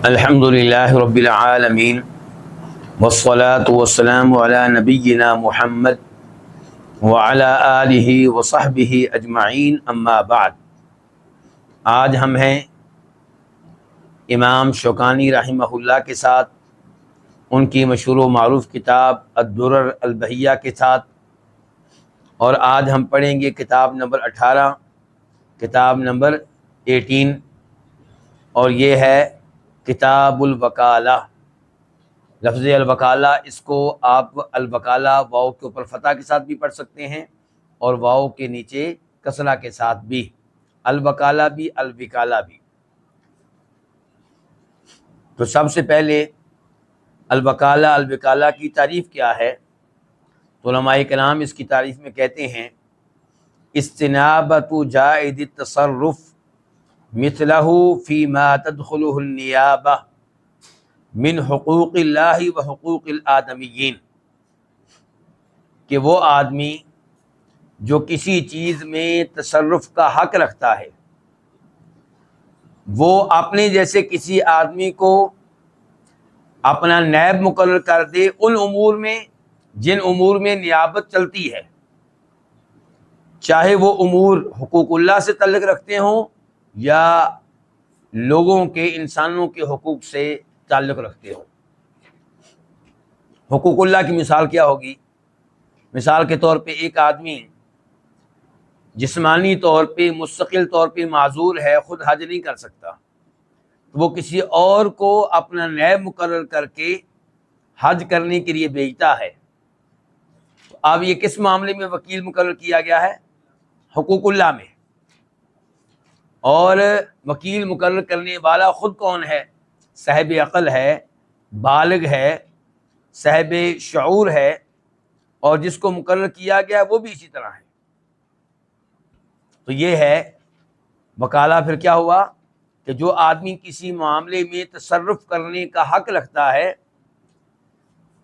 الحمد للہ رب العالمین والصلاة والسلام علی نبینا محمد وعلی آلہ وصحبہ اجمعین، اما بعد۔ آج ہم ہیں امام شوکانی رحمہ اللہ کے ساتھ، ان کی مشہور و معروف کتاب الدرر البہیہ کے ساتھ، اور آج ہم پڑھیں گے کتاب نمبر 18، کتاب نمبر 18، اور یہ ہے کتاب الوکالہ۔ لفظ الوکالہ، اس کو آپ الوکالہ واو کے اوپر فتح کے ساتھ بھی پڑھ سکتے ہیں اور واو کے نیچے کسرہ کے ساتھ بھی، الوکالہ بھی الوکالہ بھی۔ تو سب سے پہلے الوکالہ الوکالہ کی تعریف کیا ہے؟ تو علماء کرام اس کی تعریف میں کہتے ہیں استنابۃ جائز التصرف مثلہ فیما تدخلہ النیابہ من حقوق اللہ و حقوق الآدمیین، کہ وہ آدمی جو کسی چیز میں تصرف کا حق رکھتا ہے، وہ اپنے جیسے کسی آدمی کو اپنا نائب مقرر کر دے ان امور میں جن امور میں نیابت چلتی ہے، چاہے وہ امور حقوق اللہ سے تعلق رکھتے ہوں یا لوگوں کے، انسانوں کے حقوق سے تعلق رکھتے ہوں۔ حقوق اللہ کی مثال کیا ہوگی؟ مثال کے طور پہ ایک آدمی جسمانی طور پہ مستقل طور پہ معذور ہے، خود حج نہیں کر سکتا، وہ کسی اور کو اپنا نائب مقرر کر کے حج کرنے کے لیے بھیجتا ہے۔ اب یہ کس معاملے میں وکیل مقرر کیا گیا ہے؟ حقوق اللہ میں۔ اور وکیل مقرر کرنے والا خود کون ہے؟ صاحب عقل ہے، بالغ ہے، صاحب شعور ہے، اور جس کو مقرر کیا گیا وہ بھی اسی طرح ہے۔ تو یہ ہے وکالہ۔ پھر کیا ہوا کہ جو آدمی کسی معاملے میں تصرف کرنے کا حق رکھتا ہے،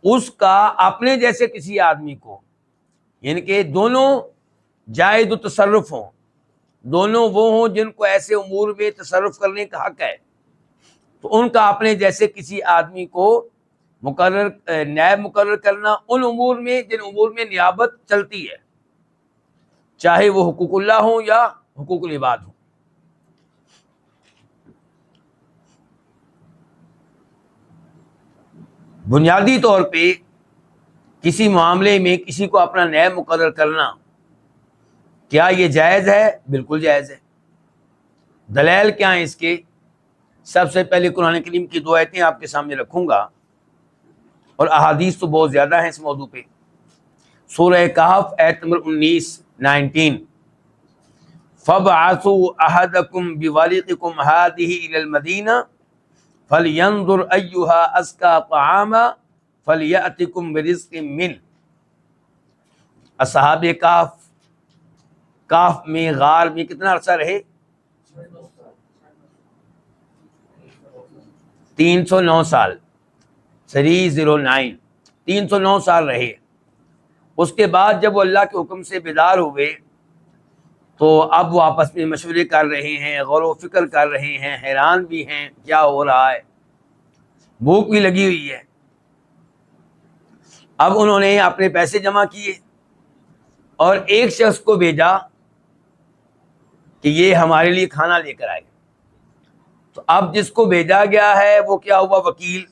اس کا اپنے جیسے کسی آدمی کو، یعنی کہ دونوں جائز و تصرف ہوں، دونوں وہ ہوں جن کو ایسے امور میں تصرف کرنے کا حق ہے، تو ان کا اپنے جیسے کسی آدمی کو نائب مقرر کرنا ان امور میں جن امور میں نیابت چلتی ہے، چاہے وہ حقوق اللہ ہوں یا حقوق العباد ہوں۔ بنیادی طور پہ کسی معاملے میں کسی کو اپنا نائب مقرر کرنا، کیا یہ جائز ہے؟ بالکل جائز ہے۔ دلائل کیا ہیں اس کے؟ سب سے پہلے قرآن کریم کی 2 آیتیں آپ کے سامنے رکھوں گا، اور احادیث تو بہت زیادہ ہیں اس موضوع پہ۔ سورہ کہف آیت نمبر 19 فَابْعَثُوا أَحَدَكُمْ بِوَرِقِكُمْ هَٰذِهِ إِلَى الْمَدِينَةِ فَلْيَنظُرْ أَيُّهَا أَزْكَىٰ طَعَامًا فَلْيَأْتِكُمْ بِرِزْقٍ مِّنْهُ۔ اصحاب کہف میں غار میں کتنا عرصہ رہے؟ 309 سال، 309 309 سال رہے۔ اس کے بعد جب وہ اللہ کے حکم سے بیدار ہوئے تو اب وہ آپس میں مشورے کر رہے ہیں، غور و فکر کر رہے ہیں، حیران بھی ہیں کیا ہو رہا ہے، بھوک بھی لگی ہوئی ہے۔ اب انہوں نے اپنے پیسے جمع کیے اور ایک شخص کو بھیجا کہ یہ ہمارے لیے کھانا لے کر آئے۔ تو اب جس کو بھیجا گیا ہے وہ کیا ہوا؟ وکیل،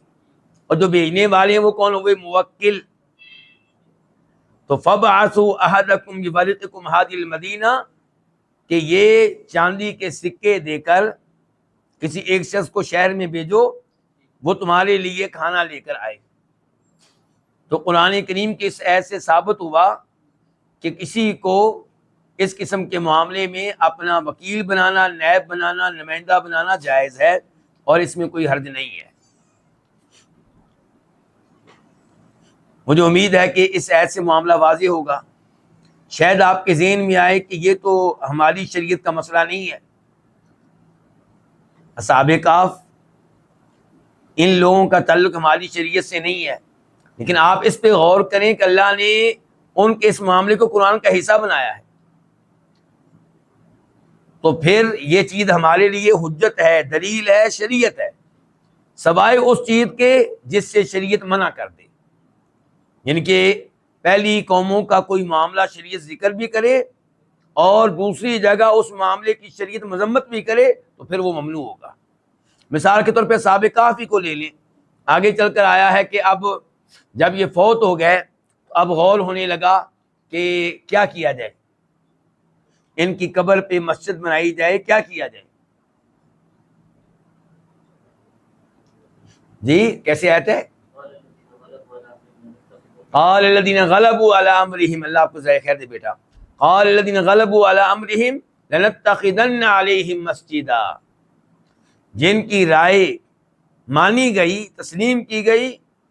اور جو بھیجنے والے ہیں وہ کون ہوئے؟ موکل۔ تو فَابْعَثُوا أَحَدَكُمْ بِوَرِقِكُمْ هَٰذِهِ الْمَدِينَةِ، کہ یہ چاندی کے سکے دے کر کسی ایک شخص کو شہر میں بھیجو، وہ تمہارے لیے کھانا لے کر آئے۔ تو قرآن کریم کے اس آیت سے ثابت ہوا کہ کسی کو اس قسم کے معاملے میں اپنا وکیل بنانا، نائب بنانا، نمائندہ بنانا جائز ہے، اور اس میں کوئی حرج نہیں ہے۔ مجھے امید ہے کہ اس آیت سے معاملہ واضح ہوگا۔ شاید آپ کے ذہن میں آئے کہ یہ تو ہماری شریعت کا مسئلہ نہیں ہے، اصحاب کہف ان لوگوں کا تعلق ہماری شریعت سے نہیں ہے، لیکن آپ اس پہ غور کریں کہ اللہ نے ان کے اس معاملے کو قرآن کا حصہ بنایا ہے، تو پھر یہ چیز ہمارے لیے حجت ہے، دلیل ہے، شریعت ہے۔ سوائے اس چیز کے جس سے شریعت منع کر دے، یعنی کہ پہلی قوموں کا کوئی معاملہ شریعت ذکر بھی کرے اور دوسری جگہ اس معاملے کی شریعت مذمت بھی کرے تو پھر وہ ممنوع ہوگا۔ مثال کے طور پہ اصحاب کہف کو لے لیں، آگے چل کر آیا ہے کہ اب جب یہ فوت ہو گئے تو اب غور ہونے لگا کہ کیا کیا جائے، ان کی قبر پہ مسجد بنائی جائے، کیا کیا جائے؟ جی کیسے آتے ہیں؟ قال الذين غلبوا على امرهم، اللہ آپ کو ذرا خیر دے بیٹا، قال الذين غلبوا على امرهم لنتخذن عليهم مسجدا، جن کی رائے مانی گئی، تسلیم کی گئی،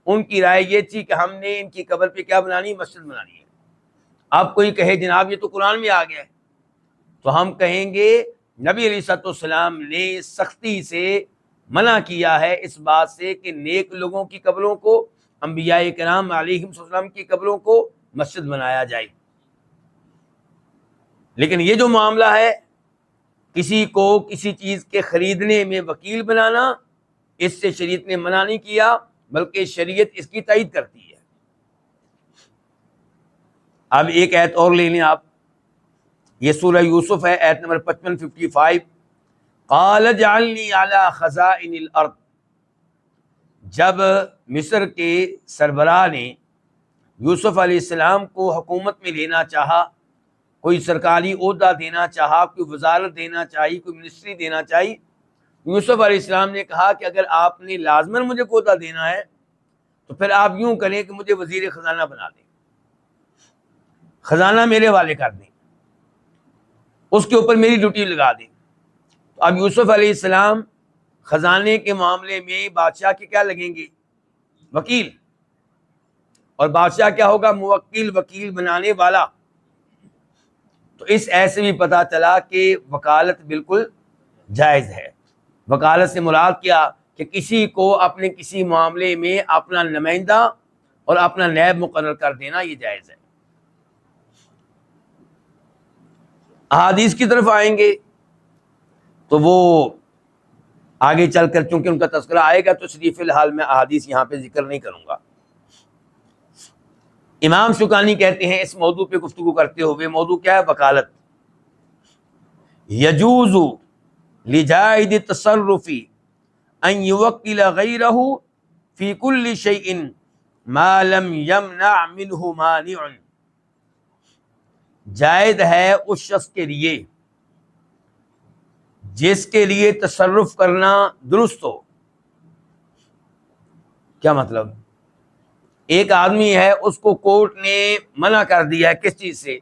ان کی رائے یہ تھی کہ ہم نے ان کی قبر پہ کیا بنانی؟ مسجد بنانی ہے۔ اب کوئی کہے جناب یہ تو قرآن میں آ گیا ہے، تو ہم کہیں گے نبی علیہ الصلوۃ والسلام نے سختی سے منع کیا ہے اس بات سے کہ نیک لوگوں کی قبروں کو، انبیاء کرام علیہم السلام کی قبروں کو مسجد بنایا جائے۔ لیکن یہ جو معاملہ ہے کسی کو کسی چیز کے خریدنے میں وکیل بنانا، اس سے شریعت نے منع نہیں کیا، بلکہ شریعت اس کی تائید کرتی ہے۔ اب ایک آیت اور لے لیں آپ، یہ سورہ یوسف ہے، آیت نمبر 55 قال اجعلنی علی خزائن الارض، جب مصر کے سربراہ نے یوسف علیہ السلام کو حکومت میں لینا چاہا، کوئی سرکاری عہدہ دینا چاہا، کوئی وزارت دینا چاہی، کوئی منسٹری دینا چاہی، یوسف علیہ السلام نے کہا کہ اگر آپ نے لازماً مجھے عہدہ دینا ہے تو پھر آپ یوں کریں کہ مجھے وزیر خزانہ بنا دیں، خزانہ میرے والے کر دیں، اس کے اوپر میری ڈیوٹی لگا دیں۔ تو اب یوسف علیہ السلام خزانے کے معاملے میں بادشاہ کے کیا لگیں گے؟ وکیل، اور بادشاہ کیا ہوگا؟ موکل، وکیل بنانے والا۔ تو اس ایسے بھی پتہ چلا کہ وکالت بالکل جائز ہے۔ وکالت سے مراد کیا کہ کسی کو اپنے کسی معاملے میں اپنا نمائندہ اور اپنا نائب مقرر کر دینا، یہ جائز ہے۔ احادیث کی طرف آئیں گے تو وہ آگے چل کر چونکہ ان کا تذکرہ آئے گا تو صرف فی الحال میں احادیث یہاں پہ ذکر نہیں کروں گا۔ امام شوکانی کہتے ہیں اس موضوع پہ گفتگو کرتے ہوئے، موضوع کیا ہے؟ وکالت۔ یجوز لجائد التصرف ان یوکل غیرہ فی کل شیء ما لم یمنع منہ مانع، جائز ہے اس شخص کے لیے جس کے لیے تصرف کرنا درست ہو۔ کیا مطلب؟ ایک آدمی ہے، اس کو کورٹ نے منع کر دیا ہے کس چیز سے؟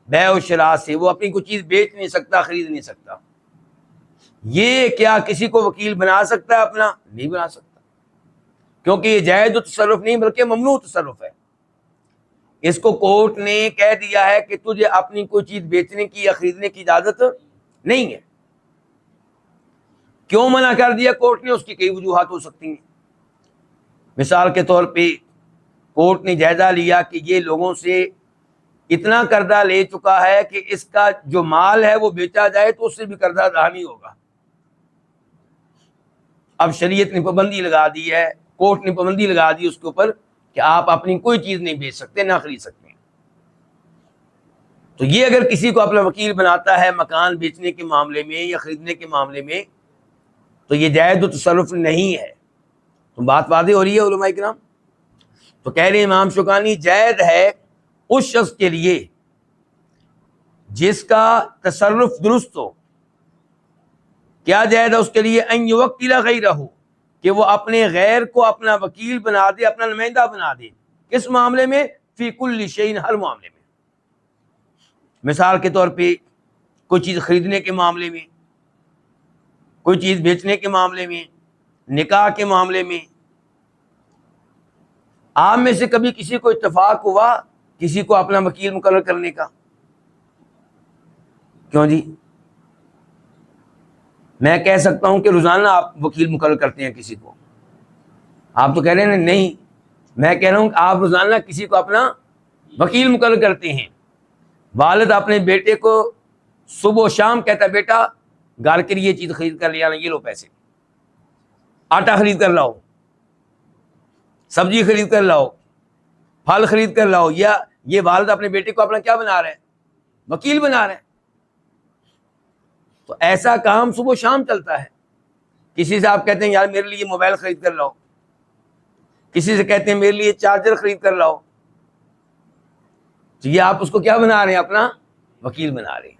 بیع و شراء سے، وہ اپنی کوئی چیز بیچ نہیں سکتا، خرید نہیں سکتا، یہ کیا کسی کو وکیل بنا سکتا ہے؟ اپنا نہیں بنا سکتا، کیونکہ یہ جائز تصرف نہیں بلکہ ممنوع تصرف ہے۔ اس کو کورٹ نے کہہ دیا ہے کہ تجھے اپنی کوئی چیز بیچنے کی یا خریدنے کی اجازت نہیں ہے۔ کیوں منع کر دیا کورٹ نے؟ اس کی کئی وجوہات ہو سکتی ہیں۔ مثال کے طور پہ کورٹ نے جائزہ لیا کہ یہ لوگوں سے اتنا قرضہ لے چکا ہے کہ اس کا جو مال ہے وہ بیچا جائے تو اس سے بھی قرضہ ادا نہیں ہوگا۔ اب شریعت نے پابندی لگا دی ہے، کورٹ نے پابندی لگا دی اس کے اوپر کہ آپ اپنی کوئی چیز نہیں بیچ سکتے، نہ خرید سکتے ہیں۔ تو یہ اگر کسی کو اپنا وکیل بناتا ہے مکان بیچنے کے معاملے میں یا خریدنے کے معاملے میں تو یہ جائز تصرف نہیں ہے۔ تو بات واضح ہو رہی ہے علماء کرام؟ تو کہہ رہے ہیں امام شوکانی جائز ہے اس شخص کے لیے جس کا تصرف درست ہو۔ کیا جائز ہے اس کے لیے؟ ان یوکل غیرہ، کہ وہ اپنے غیر کو اپنا وکیل بنا دے، اپنا نمائندہ بنا دے۔ کس معاملے میں؟ فی کل شیء، ہر معاملے میں۔ مثال کے طور پہ کوئی چیز خریدنے کے معاملے میں، کوئی چیز بیچنے کے معاملے میں، نکاح کے معاملے میں۔ آپ میں سے کبھی کسی کو اتفاق ہوا کسی کو اپنا وکیل مقرر کرنے کا؟ کیوں جی؟ میں کہہ سکتا ہوں کہ روزانہ آپ وکیل مقرر کرتے ہیں کسی کو، آپ تو کہہ رہے ہیں نہیں، میں کہہ رہا ہوں کہ آپ روزانہ کسی کو اپنا وکیل مقرر کرتے ہیں۔ والد اپنے بیٹے کو صبح و شام کہتا ہے بیٹا گھر کے لیے چیز خرید کر لے آنا، یہ لو پیسے۔ آٹا خرید کر لاؤ، سبزی خرید کر لاؤ، پھل خرید کر لاؤ، یا یہ والد اپنے بیٹے کو اپنا کیا بنا رہے ہیں؟ وکیل بنا رہے ہیں. تو ایسا کام صبح و شام چلتا ہے. کسی سے آپ کہتے ہیں یار میرے لیے موبائل خرید کر لاؤ، کسی سے کہتے ہیں میرے لیے چارجر خرید کر لاؤ، تو یہ آپ اس کو کیا بنا رہے ہیں؟ اپنا وکیل بنا رہے ہیں.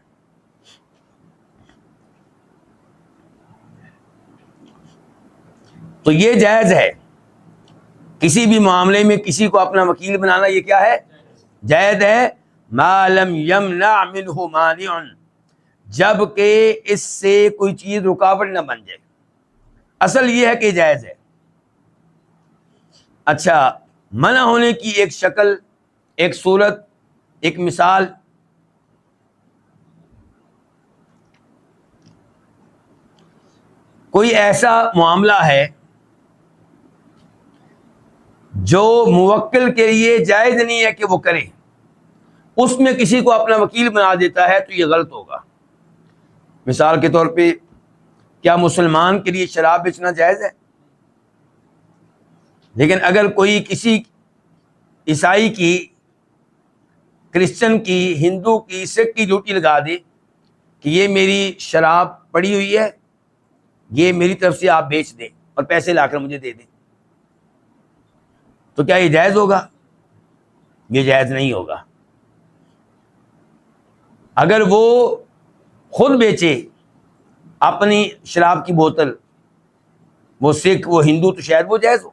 تو یہ جائز ہے، کسی بھی معاملے میں کسی کو اپنا وکیل بنانا یہ کیا ہے؟ جائز ہے. ما لم یمنع منہ مانع، جب کہ اس سے کوئی چیز رکاوٹ نہ بن جائے. اصل یہ ہے کہ جائز ہے. اچھا، منع ہونے کی ایک شکل، ایک صورت، ایک مثال، کوئی ایسا معاملہ ہے جو موکل کے لیے جائز نہیں ہے کہ وہ کرے، اس میں کسی کو اپنا وکیل بنا دیتا ہے تو یہ غلط ہوگا. مثال کے طور پہ، کیا مسلمان کے لیے شراب بیچنا جائز ہے؟ لیکن اگر کوئی کسی عیسائی کی، کرسچن کی، ہندو کی، سکھ کی ڈیوٹی لگا دے کہ یہ میری شراب پڑی ہوئی ہے، یہ میری طرف سے آپ بیچ دیں اور پیسے لا کر مجھے دے دیں، تو کیا یہ جائز ہوگا؟ یہ جائز نہیں ہوگا. اگر وہ خود بیچے اپنی شراب کی بوتل، وہ سکھ، وہ ہندو، تو شاید وہ جائز ہو،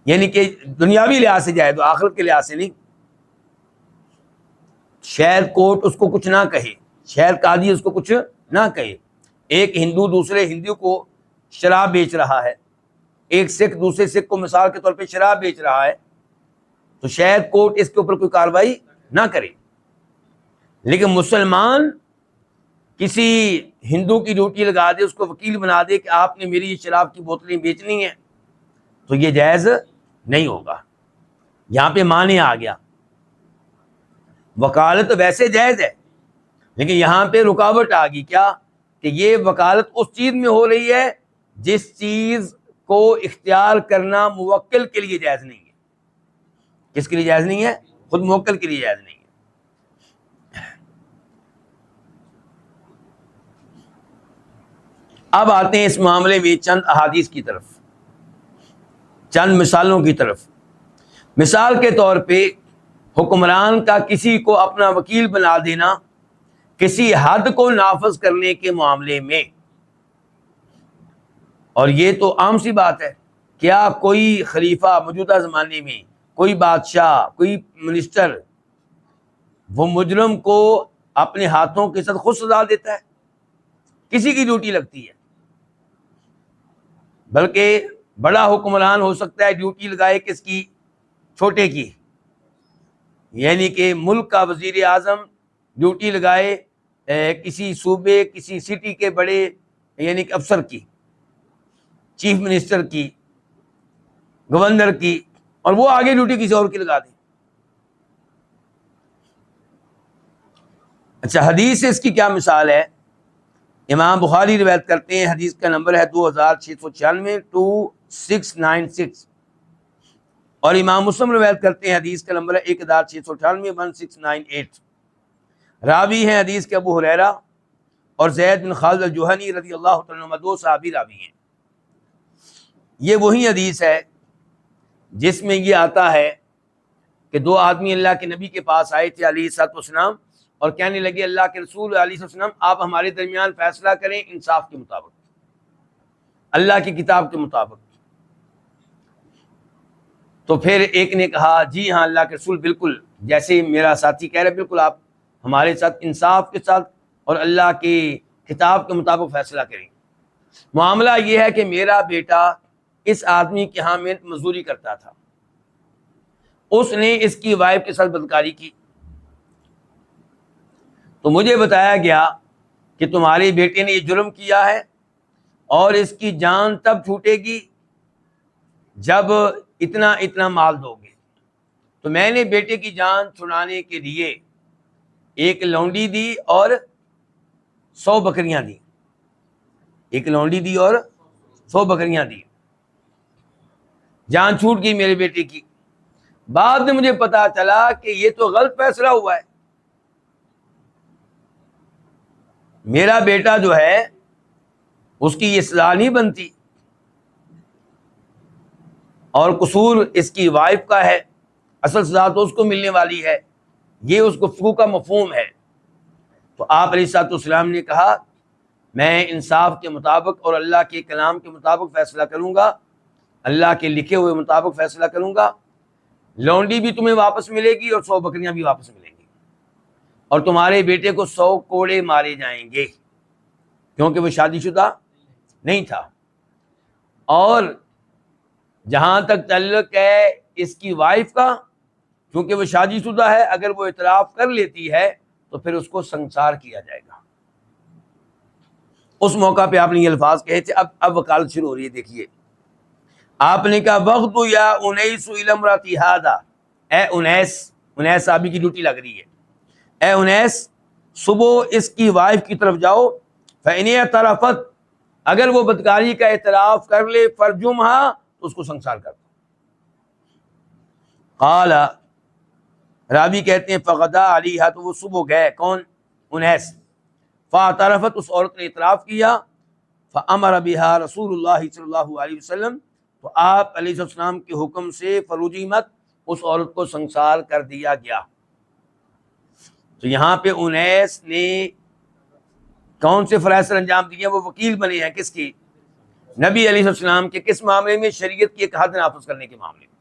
یعنی کہ دنیاوی لحاظ سے جائز ہو، آخرت کے لحاظ سے نہیں. شاید کورٹ اس کو کچھ نہ کہے، شاید قاضی اس کو کچھ نہ کہے. ایک ہندو دوسرے ہندو کو شراب بیچ رہا ہے، ایک سکھ دوسرے سکھ کو مثال کے طور پہ شراب بیچ رہا ہے، تو شاید کورٹ اس کے اوپر کوئی کارروائی نہ کرے. لیکن مسلمان کسی ہندو کی ڈیوٹی لگا دے، اس کو وکیل بنا دے کہ آپ نے میری یہ شراب کی بوتلیں بیچنی ہیں، تو یہ جائز نہیں ہوگا. یہاں پہ معنی آ گیا. وکالت ویسے جائز ہے، لیکن یہاں پہ رکاوٹ آ گئی. کیا؟ کہ یہ وکالت اس چیز میں ہو رہی ہے جس چیز کو اختیار کرنا موکل کے لیے جائز نہیں ہے. کس کے لیے جائز نہیں ہے؟ خود موکل کے لیے جائز نہیں ہے. اب آتے ہیں اس معاملے میں چند احادیث کی طرف، چند مثالوں کی طرف. مثال کے طور پہ حکمران کا کسی کو اپنا وکیل بنا دینا کسی حد کو نافذ کرنے کے معاملے میں. اور یہ تو عام سی بات ہے. کیا کوئی خلیفہ موجودہ زمانے میں، کوئی بادشاہ، کوئی منسٹر، وہ مجرم کو اپنے ہاتھوں کے ساتھ خود سزا دیتا ہے؟ کسی کی ڈیوٹی لگتی ہے. بلکہ بڑا حکمران ہو سکتا ہے ڈیوٹی لگائے کس کی؟ چھوٹے کی. یعنی کہ ملک کا وزیر اعظم ڈیوٹی لگائے کسی صوبے، کسی سٹی کے بڑے یعنی کہ افسر کی، چیف منسٹر کی، گورنر کی، اور وہ آگے ڈیوٹی کسی اور کی لگا دے. اچھا، حدیث سے اس کی کیا مثال ہے؟ امام بخاری روایت کرتے ہیں، حدیث کا نمبر ہے 2696 2696، اور امام مسلم روایت کرتے ہیں، حدیث کا نمبر ہے 1698 1698. راوی ہیں حدیث کے ابو ہریرہ اور زید بن خالد الجہنی رضی اللہ تعالیٰ عنہما، دو صحابی راوی ہیں. یہ وہی حدیث ہے جس میں یہ آتا ہے کہ دو آدمی اللہ کے نبی کے پاس آئے تھے علیہ الصلوۃ والسلام، اور کہنے لگے اللہ کے رسول علیہ السلام آپ ہمارے درمیان فیصلہ کریں انصاف کے مطابق، اللہ کی کتاب کے مطابق. تو پھر ایک نے کہا جی ہاں اللہ کے رسول، بالکل جیسے میرا ساتھی کہہ رہے، بالکل آپ ہمارے ساتھ انصاف کے ساتھ اور اللہ کی کتاب کے مطابق فیصلہ کریں. معاملہ یہ ہے کہ میرا بیٹا اس آدمی کے ہاں محنت مزدوری کرتا تھا، اس نے اس کی وائف کے ساتھ بدکاری کی، تو مجھے بتایا گیا کہ تمہارے بیٹے نے یہ جرم کیا ہے اور اس کی جان تب چھوٹے گی جب اتنا اتنا مال دو گے. تو میں نے بیٹے کی جان چھڑانے کے لیے ایک لونڈی دی اور 100 بکریاں دی، ایک لونڈی دی اور 100 بکریاں دی. جان چھوٹ گئی میرے بیٹے کی. بعد میں مجھے پتا چلا کہ یہ تو غلط فیصلہ ہوا ہے. میرا بیٹا جو ہے اس کی یہ سزا نہیں بنتی، اور قصور اس کی وائف کا ہے، اصل سزا تو اس کو ملنے والی ہے. یہ اس گفتگو کا مفہوم ہے. تو آپ علیہ الصلوۃ والسلام نے کہا میں انصاف کے مطابق اور اللہ کے کلام کے مطابق فیصلہ کروں گا، اللہ کے لکھے ہوئے مطابق فیصلہ کروں گا. لونڈی بھی تمہیں واپس ملے گی اور 100 بکریاں بھی واپس ملیں گی، اور تمہارے بیٹے کو 100 کوڑے مارے جائیں گے کیونکہ وہ شادی شدہ نہیں تھا. اور جہاں تک تعلق ہے اس کی وائف کا، کیونکہ وہ شادی شدہ ہے، اگر وہ اعتراف کر لیتی ہے تو پھر اس کو سنسار کیا جائے گا. اس موقع پہ آپ نے یہ الفاظ کہے تھے. اب وکالت شروع ہو رہی ہے. دیکھیے آپ نے کہا وقت یا انیس الی امراتی ھذا، اے انیس، انیس صاحبی کی ڈیوٹی لگ رہی ہے. اے انیس صبح اس کی وائف کی طرف جاؤ، فإن اعترفت، اگر وہ بدکاری کا اعتراف کر لے، فرجمھا، تو اس کو سنسار کر دو. قال، راوی کہتے ہیں فغدا علیہا، تو وہ صبح گئے. کون؟ انیس. فاعترفت، اس عورت نے اعتراف کیا. فامر بها رسول اللہ صلی اللہ علیہ وسلم، تو آپ علیہ السلام کے حکم سے فرجمت، اس عورت کو سنسار کر دیا گیا. تو یہاں پہ انیس نے کون سے فرائض سر انجام دیے؟ وہ وکیل بنے ہیں کس کی؟ نبی علیہ السلام کے. کس معاملے میں؟ شریعت کی ایک حد نافذ کرنے کے معاملے میں.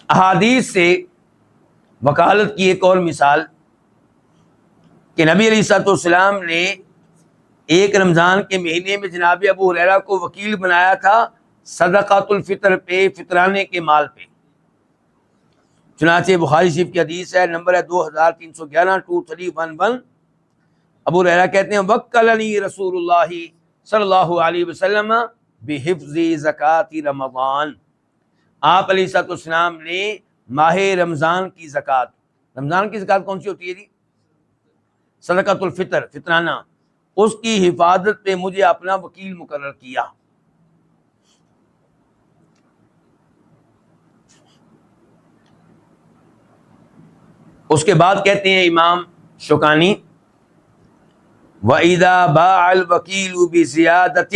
احادیث سے وکالت کی ایک اور مثال کہ نبی علیہ الصلوۃ والسلام نے ایک رمضان کے مہینے میں جناب ابو ہریرہ کو وکیل بنایا تھا صدقۃ الفطر پہ، فطرانے کے مال پہ. چنانچہ بخاری شریف کی حدیث ہے، نمبر ہے 2311 2311. ابو ہریرہ کہتے ہیں وکلنی رسول اللہ صلی اللہ علیہ وسلم بحفظ زکوٰۃ رمضان، آپ علیہ الصلوۃ والسلام نے ماہ رمضان کی زکوٰۃ، رمضان کی زکوٰۃ کون سی ہوتی ہے جی؟ صدقۃ الفطر، فطرانہ، اس کی حفاظت پہ مجھے اپنا وکیل مقرر کیا. اس کے بعد کہتے ہیں امام شوکانی وَإِذَا بَاعَ الْوَكِيلُ بِزِيَادَةٍ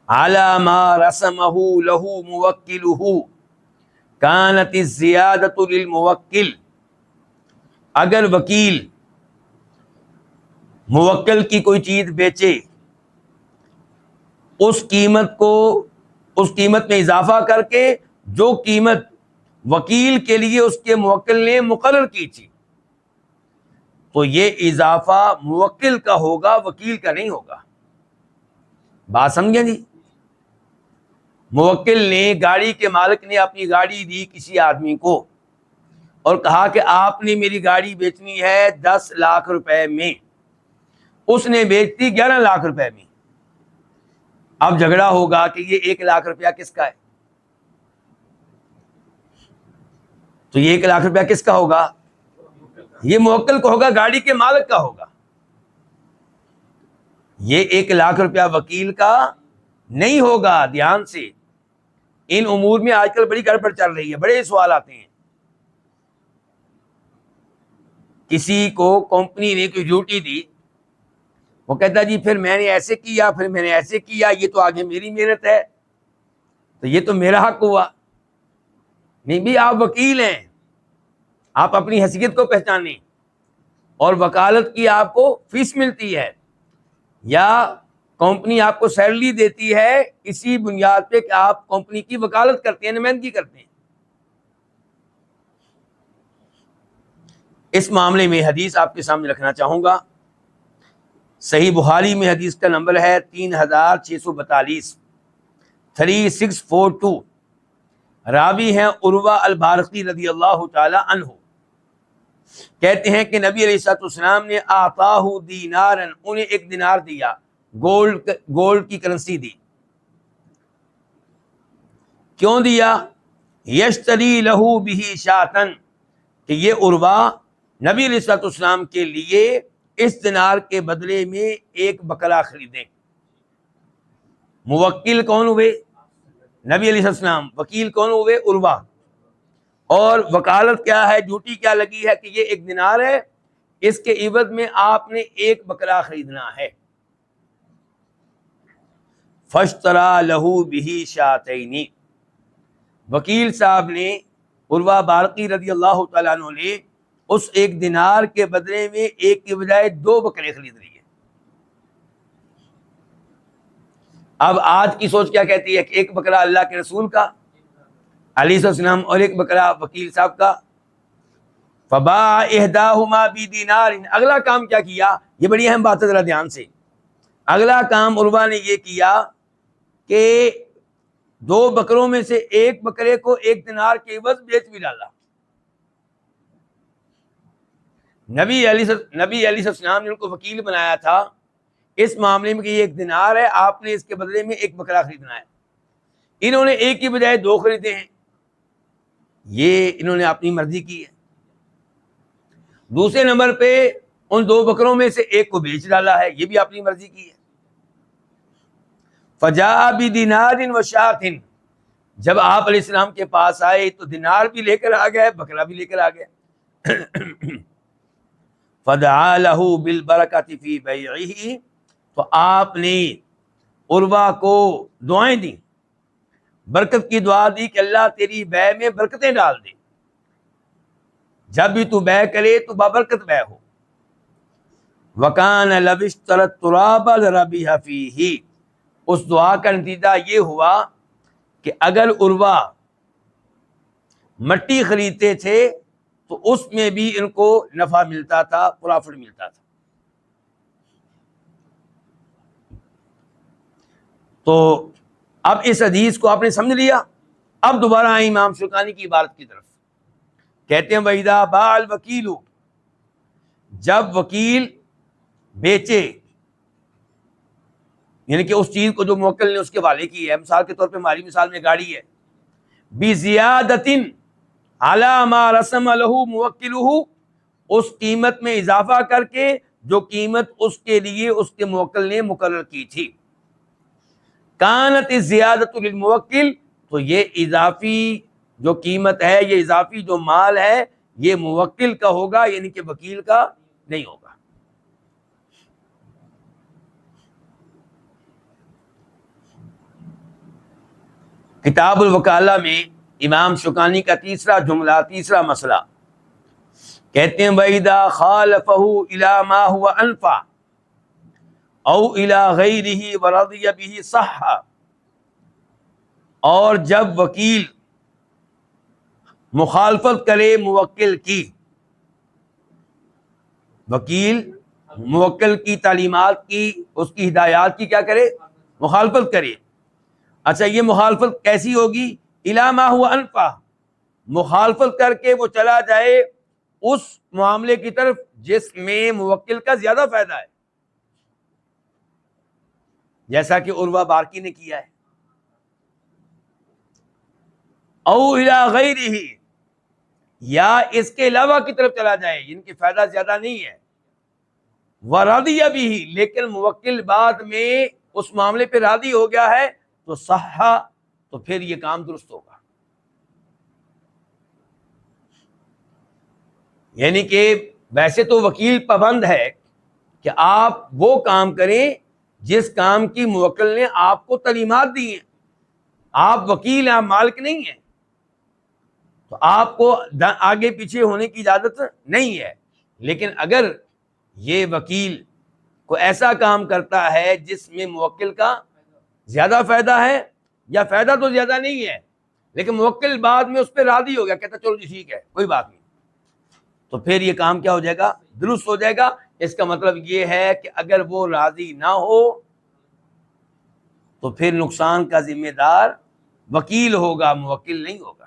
عَلَى مَا رَسَمَهُ لَهُ مُوَكِّلُهُ كَانَتِ الزِّيَادَةُ لِلْمُوَكِّلِ، اگر وکیل موکل کی کوئی چیز بیچے، اس قیمت میں اضافہ کر کے جو قیمت وکیل کے لیے اس کے موکل نے مقرر کی تھی، تو یہ اضافہ موکل کا ہوگا، وکیل کا نہیں ہوگا. بات سمجھیں جی؟ موکل نے، گاڑی کے مالک نے اپنی گاڑی دی کسی آدمی کو اور کہا کہ آپ نے میری گاڑی بیچنی ہے 10 لاکھ روپے میں، اس نے بیچ دی 11 لاکھ روپے میں. اب جھگڑا ہوگا کہ یہ 1 لاکھ روپیہ کس کا ہے؟ تو یہ 1 لاکھ روپیہ کس کا ہوگا؟ یہ موکل کو ہوگا، گاڑی کے مالک کا ہوگا. یہ 1 لاکھ روپیہ وکیل کا نہیں ہوگا. دھیان سے، ان امور میں آج کل بڑی گڑبڑ چل رہی ہے، بڑے سوال آتے ہیں. کسی کو کمپنی نے کوئی ڈیوٹی دی، وہ کہتا جی پھر میں نے ایسے کیا، پھر میں نے ایسے کیا، یہ تو آگے میری محنت ہے تو یہ تو میرا حق ہوا. نہیں بھی، آپ وکیل ہیں، آپ اپنی حیثیت کو پہچانیں، اور وکالت کی آپ کو فیس ملتی ہے یا کمپنی آپ کو سیلری دیتی ہے اسی بنیاد پہ کہ آپ کمپنی کی وکالت کرتے ہیں، نمائندگی کرتے ہیں. اس معاملے میں حدیث آپ کے سامنے رکھنا چاہوں گا. صحیح بخاری میں حدیث کا نمبر ہے 3642، 3642. راوی ہیں عروہ البارقی رضی اللہ تعالی عنہ. کہتے ہیں کہ نبی علیہ الصلوۃ والسلام نے اعطاہ دینارا، انہیں 1 دینار دیا، گولڈ کی کرنسی دی. کیوں دیا؟ یشتری لہو بہ شاۃ، کہ یہ عروہ نبی علیہ الصلوۃ والسلام کے لیے اس دینار کے بدلے میں 1 بکرا خریدیں. موکل کون ہوئے؟ نبی علیہ السلام. وکیل کون ہوئے؟ عروہ. اور وکالت کیا ہے، ڈیوٹی کیا لگی ہے کہ یہ ایک دینار ہے، اس کے عوض میں آپ نے ایک بکرا خریدنا ہے. فاشترى له به شاتین. وکیل صاحب نے، عروہ بارقی رضی اللہ تعالیٰ عنہ نے اس ایک دینار کے بدلے میں ایک کی بجائے 2 بکرے خرید لیے. اب آج کی سوچ کیا کہتی ہے کہ ایک بکرا اللہ کے رسول کا علیہ السلام اور ایک بکرا وکیل صاحب کا. فباع احداہما بدینار. اگلا کام کیا کیا، یہ بڑی اہم بات ہے، ذرا دھیان سے. اگلا کام عروہ نے یہ کیا کہ 2 بکروں میں سے ایک بکرے کو 1 دینار کے عوض بیچ بھی ڈالا. نبی علیہ السلام نے ان کو وکیل بنایا تھا اس معاملے میں کہ یہ 1 دینار ہے، آپ نے اس کے بدلے میں 1 بکرا خریدنا ہے. انہوں نے ایک کی بجائے 2 خریدے ہیں، یہ انہوں نے اپنی مرضی کی ہے. دوسرے نمبر پہ ان 2 بکروں میں سے ایک کو بیچ ڈالا ہے، یہ بھی اپنی مرضی کی ہے. فجاء بدینار وشاۃ. جب آپ علیہ السلام کے پاس آئے تو دینار بھی لے کر آ گئے، بکرا بھی لے کر آ گئے. فدعا له بالبرکۃ فی بیعہ. تو آپ نے عروہ کو دعائیں دیں، برکت کی دعا دی کہ اللہ تیری بیع میں برکتیں ڈال دے، جب بھی تو بیع کرے تو بابرکت بیع ہو. وَكَانَ لَوِ اشْتَرَى التُّرَابَ لَرَبِحَ فِيهِ. اس دعا کا نتیجہ یہ ہوا کہ اگر عروہ مٹی خریدتے تھے تو اس میں بھی ان کو نفع ملتا تھا، پرافٹ ملتا تھا. تو اب اس حدیث کو آپ نے سمجھ لیا. اب دوبارہ آئیں امام شوکانی کی عبارت کی طرف. کہتے ہیں وَإِذَا بَاعَ الْوَكِيلُ. جب وکیل بیچے، یعنی کہ اس چیز کو جو موکل نے اس کے حوالے کی ہے، مثال کے طور پہ ہماری مثال میں گاڑی ہے، بِزِيَادَةٍ عَلَى مَا رَسَمَ لَهُ مُوَكِّلُهُ. اس قیمت میں اضافہ کر کے جو قیمت اس کے لیے اس کے موکل نے مقرر کی تھی. کانت الزیادۃ للموکل. تو یہ اضافی جو قیمت ہے، یہ اضافی جو مال ہے، یہ موکل کا ہوگا، یعنی کہ وکیل کا نہیں ہوگا. کتاب الوکالہ میں امام شوکانی کا تیسرا جملہ، تیسرا مسئلہ کہتے ہیں وَإِذَا خَالَفَهُ إِلَى مَا هُوَ أَنْفَعُ أَوْ إِلَى غَيْرِهِ وَرَضِيَ بِهِ صَحَّ. اور جب وکیل مخالفت کرے موکل کی، وکیل موکل کی تعلیمات کی، اس کی ہدایات کی کیا کرے؟ مخالفت کرے. اچھا یہ مخالفت کیسی ہوگی؟ اِلیٰ مَا هُوَ أَنْفَعُ. مخالفت کر کے وہ چلا جائے اس معاملے کی طرف جس میں موکل کا زیادہ فائدہ ہے، جیسا کہ عروہ بارقی نے کیا ہے. او الی غیرہ، یا اس کے علاوہ کی طرف چلا جائے جن کی فائدہ زیادہ نہیں ہے. وراضی بھی، لیکن موکل بعد میں اس معاملے پہ راضی ہو گیا ہے تو صح، تو پھر یہ کام درست ہوگا. یعنی کہ ویسے تو وکیل پابند ہے کہ آپ وہ کام کریں جس کام کی موکل نے آپ کو تعلیمات دی ہیں. آپ وکیل ہیں، آپ مالک نہیں ہیں، تو آپ کو آگے پیچھے ہونے کی اجازت نہیں ہے. لیکن اگر یہ وکیل کو ایسا کام کرتا ہے جس میں موکل کا زیادہ فائدہ ہے، یا فائدہ تو زیادہ نہیں ہے لیکن موکل بعد میں اس پہ راضی ہو گیا، کہتا چلو جی ٹھیک ہے کوئی بات نہیں، تو پھر یہ کام کیا ہو جائے گا؟ درست ہو جائے گا. اس کا مطلب یہ ہے کہ اگر وہ راضی نہ ہو تو پھر نقصان کا ذمہ دار وکیل ہوگا، موکل نہیں ہوگا.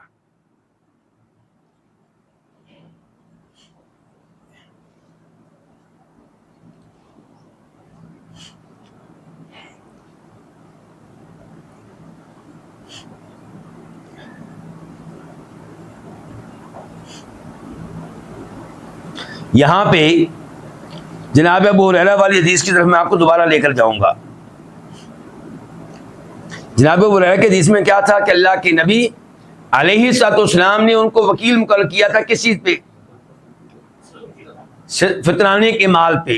یہاں پہ جناب ابو ہریرہ والی حدیث کی طرف میں آپ کو دوبارہ لے کر جاؤں گا. جناب ابو ہریرہ کے حدیث میں کیا تھا کہ اللہ کے نبی علیہ الصلوۃ والسلام نے ان کو وکیل مقرر کیا تھا کس چیز پہ؟ فطرانے کے مال پہ،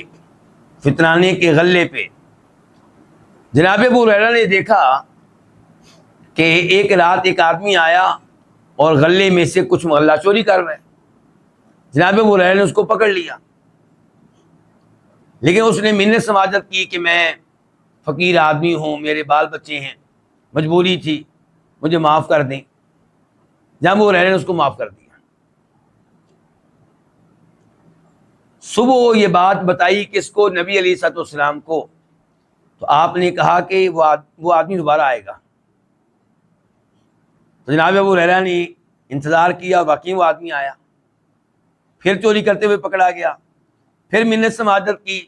فطرانے کے غلے پہ۔ جناب ابو ہریرہ نے دیکھا کہ ایک رات ایک آدمی آیا اور غلے میں سے کچھ غلہ چوری کر رہا ہے۔ جناب ابو ہریرہ نے اس کو پکڑ لیا، لیکن اس نے منت سماجت کی کہ میں فقیر آدمی ہوں، میرے بال بچے ہیں، مجبوری تھی، مجھے معاف کر دیں۔ جناب ابو ہریرہ نے اس کو معاف کر دیا۔ صبح وہ یہ بات بتائی کس کو؟ نبی علیہ الصلوۃ والسلام کو۔ تو آپ نے کہا کہ وہ آدمی دوبارہ آئے گا۔ تو جناب ابو ہریرہ نے انتظار کیا، واقعی وہ آدمی آیا، پھر چوری کرتے ہوئے پکڑا گیا، پھر منت سماجت کی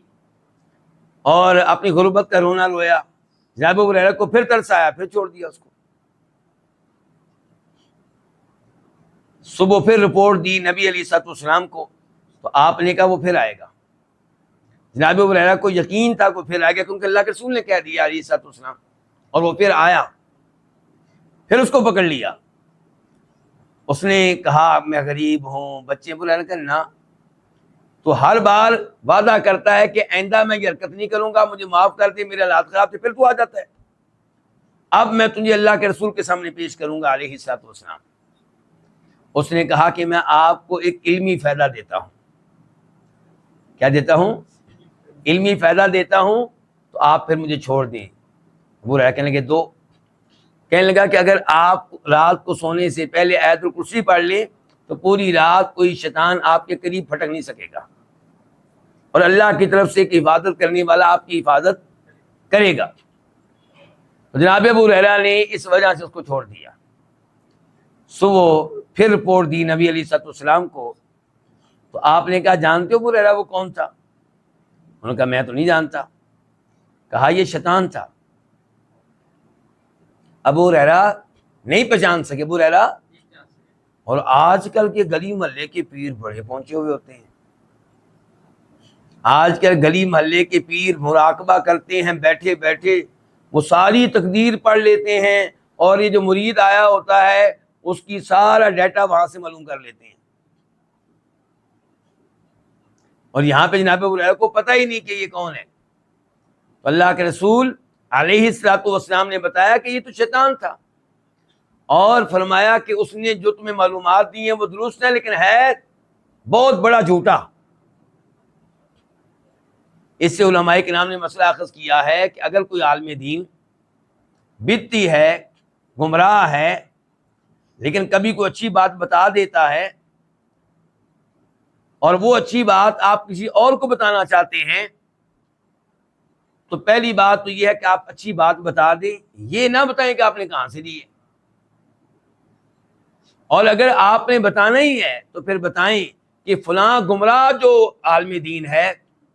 اور اپنی غربت کا رونا رویا۔ جناب ابو ہریرہ کو پھر ترس آیا، پھر چھوڑ دیا اس کو۔ صبح پھر رپورٹ دی نبی علیہ الصلوۃ والسلام کو، تو آپ نے کہا وہ پھر آئے گا۔ جناب ابو ہریرہ کو یقین تھا کہ پھر آئے گا، کیونکہ اللہ کے رسول نے کہہ دیا علیہ الصلوۃ والسلام، اور وہ پھر آیا، پھر اس کو پکڑ لیا۔ اس نے کہا میں غریب ہوں، بچے۔ ابو ہریرہ کہا نہ، تو ہر بار وعدہ کرتا ہے کہ آئندہ میں یہ حرکت نہیں کروں گا، مجھے معاف کر دے، میرے حالات خراب تھے، پھر تو آ جاتا ہے۔ اب میں تجھے اللہ کے رسول کے سامنے پیش کروں گا علیہ الصلوۃ والسلام۔ اس نے کہا کہ میں آپ کو ایک علمی فائدہ دیتا ہوں۔ کیا دیتا ہوں؟ علمی فائدہ دیتا ہوں، تو آپ پھر مجھے چھوڑ دیں۔ ابو ہریرہ کہنے لگے دو۔ کہنے لگا کہ اگر آپ رات کو سونے سے پہلے آیت الکرسی پڑھ لیں تو پوری رات کوئی شیطان آپ کے قریب پھٹک نہیں سکے گا، اور اللہ کی طرف سے ایک حفاظت کرنے والا آپ کی حفاظت کرے گا۔ جناب ابو ہریرہ نے اس وجہ سے اس کو چھوڑ دیا۔ صبح پھر رپورٹ دی نبی علیہ الصلوۃ والسلام کو، تو آپ نے کہا جانتے ہو ابو ہریرہ وہ کون تھا؟ انہوں نے کہا میں تو نہیں جانتا۔ کہا یہ شیطان تھا۔ ابو ہریرہ نہیں پہچان سکے۔ ابو ہریرہ، اور آج کل کے گلی محلے کے پیر بڑے پہنچے ہوئے ہوتے ہیں۔ آج کل گلی محلے کے پیر مراقبہ کرتے ہیں، بیٹھے بیٹھے وہ ساری تقدیر پڑھ لیتے ہیں، اور یہ جو مرید آیا ہوتا ہے اس کی سارا ڈیٹا وہاں سے معلوم کر لیتے ہیں۔ اور یہاں پہ جناب ابو ہریرہ کو پتہ ہی نہیں کہ یہ کون ہے۔ اللہ کے رسول علیہ الصلوۃ والسلام نے بتایا کہ یہ تو شیطان تھا، اور فرمایا کہ اس نے جو تمہیں معلومات دی ہیں وہ درست ہے، لیکن ہے بہت بڑا جھوٹا۔ اس سے علماء کرام نے مسئلہ اخذ کیا ہے کہ اگر کوئی عالم دین بدعتی ہے، گمراہ ہے، لیکن کبھی کوئی اچھی بات بتا دیتا ہے، اور وہ اچھی بات آپ کسی اور کو بتانا چاہتے ہیں، تو پہلی بات تو یہ ہے کہ آپ اچھی بات بتا دیں، یہ نہ بتائیں کہ آپ نے کہاں سے دی ہے۔ اور اگر آپ نے بتانا ہی ہے تو پھر بتائیں کہ فلاں گمراہ جو عالم دین ہے،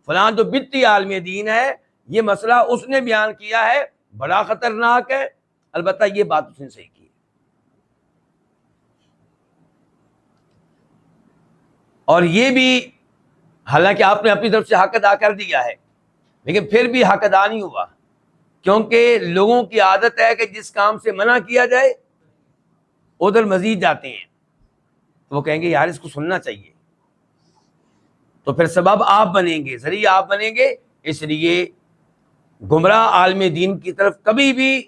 فلاں جو بدعتی عالم دین ہے، یہ مسئلہ اس نے بیان کیا ہے، بڑا خطرناک ہے، البتہ یہ بات اس نے صحیح کی ہے۔ اور یہ بھی حالانکہ آپ نے اپنی طرف سے حق ادا کر دیا ہے، لیکن پھر بھی حق ادا نہیں ہوا، کیونکہ لوگوں کی عادت ہے کہ جس کام سے منع کیا جائے ادھر مزید جاتے ہیں، تو وہ کہیں گے یار اس کو سننا چاہیے، تو پھر سبب آپ بنیں گے، ذریعہ آپ بنیں گے۔ اس لیے گمراہ عالم دین کی طرف کبھی بھی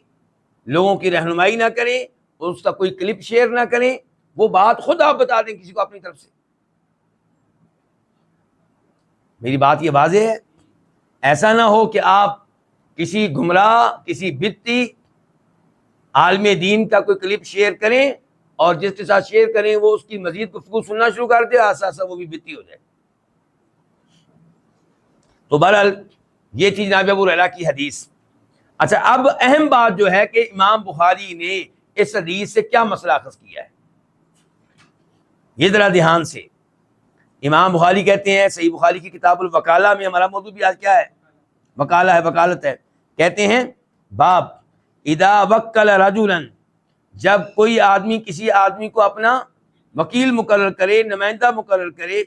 لوگوں کی رہنمائی نہ کریں، اس کا کوئی کلپ شیئر نہ کریں، وہ بات خود آپ بتا دیں کسی کو اپنی طرف سے۔ میری بات یہ واضح ہے؟ ایسا نہ ہو کہ آپ کسی گمراہ، کسی بدعتی عالم دین کا کوئی کلپ شیئر کریں، اور جس کے ساتھ شیئر کریں وہ اس کی مزید گفتگو سننا شروع کر دے، آسا آسا وہ بھی بدعتی ہو جائے۔ تو بہرحال یہ تھی جناب ابو ہریرہ کی حدیث۔ اچھا، اب اہم بات جو ہے کہ امام بخاری نے اس حدیث سے کیا مسئلہ اخذ کیا ہے، یہ ذرا دھیان سے۔ امام بخاری کہتے ہیں صحیح بخاری کی کتاب الوکالہ میں، ہمارا موضوع بھی آج کیا ہے؟ وکالہ ہے، وکالت ہے۔ کہتے ہیں باب اذا وکل رجلا، جب کوئی آدمی کسی آدمی کو اپنا وکیل مقرر کرے، نمائندہ مقرر کرے،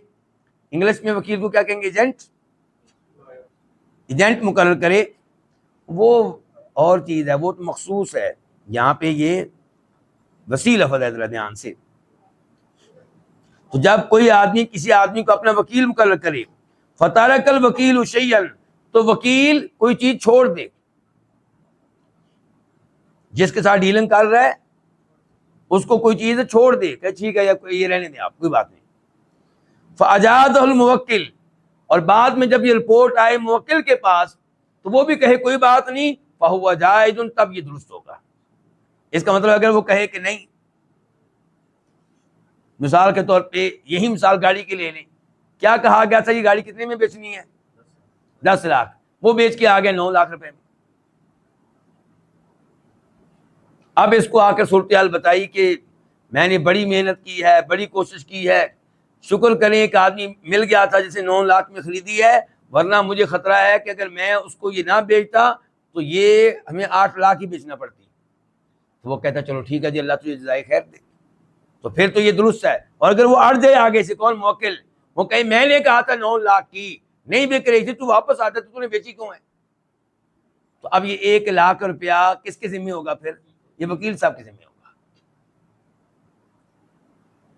انگلش میں وکیل کو کیا کہیں گے؟ ایجنٹ مقرر کرے۔ وہ اور چیز ہے، وہ تو مخصوص ہے، یہاں پہ یہ وسیع لفظ ہے، ذرا دھیان سے. تو جب کوئی آدمی کسی آدمی کو اپنا وکیل مقرر کرے، فتارک الوکیل شیئا، تو وکیل کوئی چیز چھوڑ دے، جس کے ساتھ ڈیلنگ کر رہا ہے اس کو کوئی چیز چھوڑ دے کہ ٹھیک ہے یہ رہنے دیں آپ، کوئی بات نہیں. فاجازہ الموکل، اور بعد میں جب یہ رپورٹ آئے موکل کے پاس تو وہ بھی کہے کوئی بات نہیں، فہو جائز، تب یہ درست ہوگا. اس کا مطلب اگر وہ کہے کہ نہیں، مثال کے طور پہ یہی مثال گاڑی کی لے لیں، کیا کہا گیا تھا یہ گاڑی کتنے میں بیچنی ہے؟ 10 لاکھ، وہ بیچ کے آ گیا 9 لاکھ روپے میں. اب اس کو آ کر صورتحال بتائی کہ میں نے بڑی محنت کی ہے، بڑی کوشش کی ہے، شکر کریں ایک آدمی مل گیا تھا جسے 9 لاکھ میں خریدی ہے، ورنہ مجھے خطرہ ہے کہ اگر میں اس کو یہ نہ بیچتا تو یہ ہمیں 8 لاکھ ہی بیچنا پڑتی. تو وہ کہتا چلو ٹھیک ہے جی، اللہ تجھے جزائے خیر دے. تو پھر تو یہ درست ہے. اور اگر وہ اڑ جائے آگے سے، کون؟ موکل، وہ کہے میں نے کہا تھا 9 لاکھ کی، نہیں بک رہی تھی، تو واپس آتا تو نے بیچی کیوں ہے؟ تو اب یہ 1 لاکھ روپیہ کس کے ذمہ ہوگا؟ پھر یہ وکیل صاحب کے ذمہ ہوگا.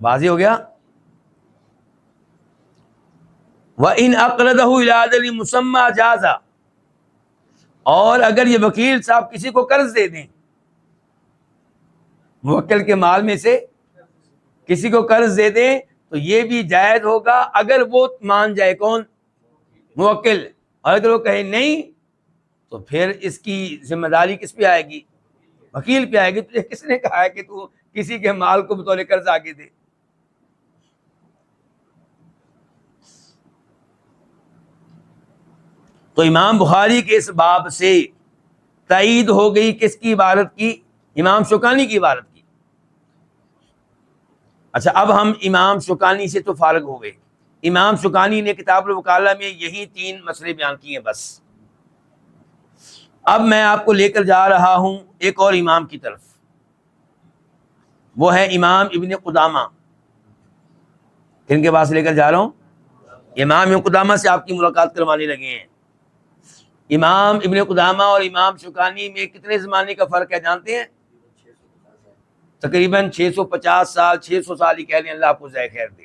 واضح ہو گیا؟ وَإِنْ أَقْرَضَهُ إِلَىٰ أَجَلٍ مُّسَمًّى جَازَ، اور اگر یہ وکیل صاحب کسی کو قرض دے دیں، موکل کے مال میں سے کسی کو قرض دے دیں تو یہ بھی جائز ہوگا اگر وہ مان جائے. کون؟ موکل. اور اگر وہ کہے نہیں تو پھر اس کی ذمہ داری کس پہ آئے گی؟ وکیل پہ آئے گی. تجھے کس نے کہا ہے کہ تو کسی کے مال کو بطور قرض آگے دے؟ تو امام بخاری کے اس باب سے تائید ہو گئی کس کی عبارت کی؟ امام شوکانی کی عبارت کی. اچھا، اب ہم امام شوکانی سے تو فارغ ہو گئے. امام شوکانی نے کتاب الوکالہ میں یہی 3 مسئلے بیان کیے ہیں بس. اب میں آپ کو لے کر جا رہا ہوں ایک اور امام کی طرف، وہ ہے امام ابن قدامہ. کن کے پاس لے کر جا رہا ہوں؟ امام ابن قدامہ سے آپ کی ملاقات کروانے لگے ہیں. امام ابن قدامہ اور امام شوکانی میں کتنے زمانے کا فرق ہے جانتے ہیں؟ تقریباً 650 سال، 600 سال ہی کہہ لیں، اللہ آپ کو جزائے خیر دے.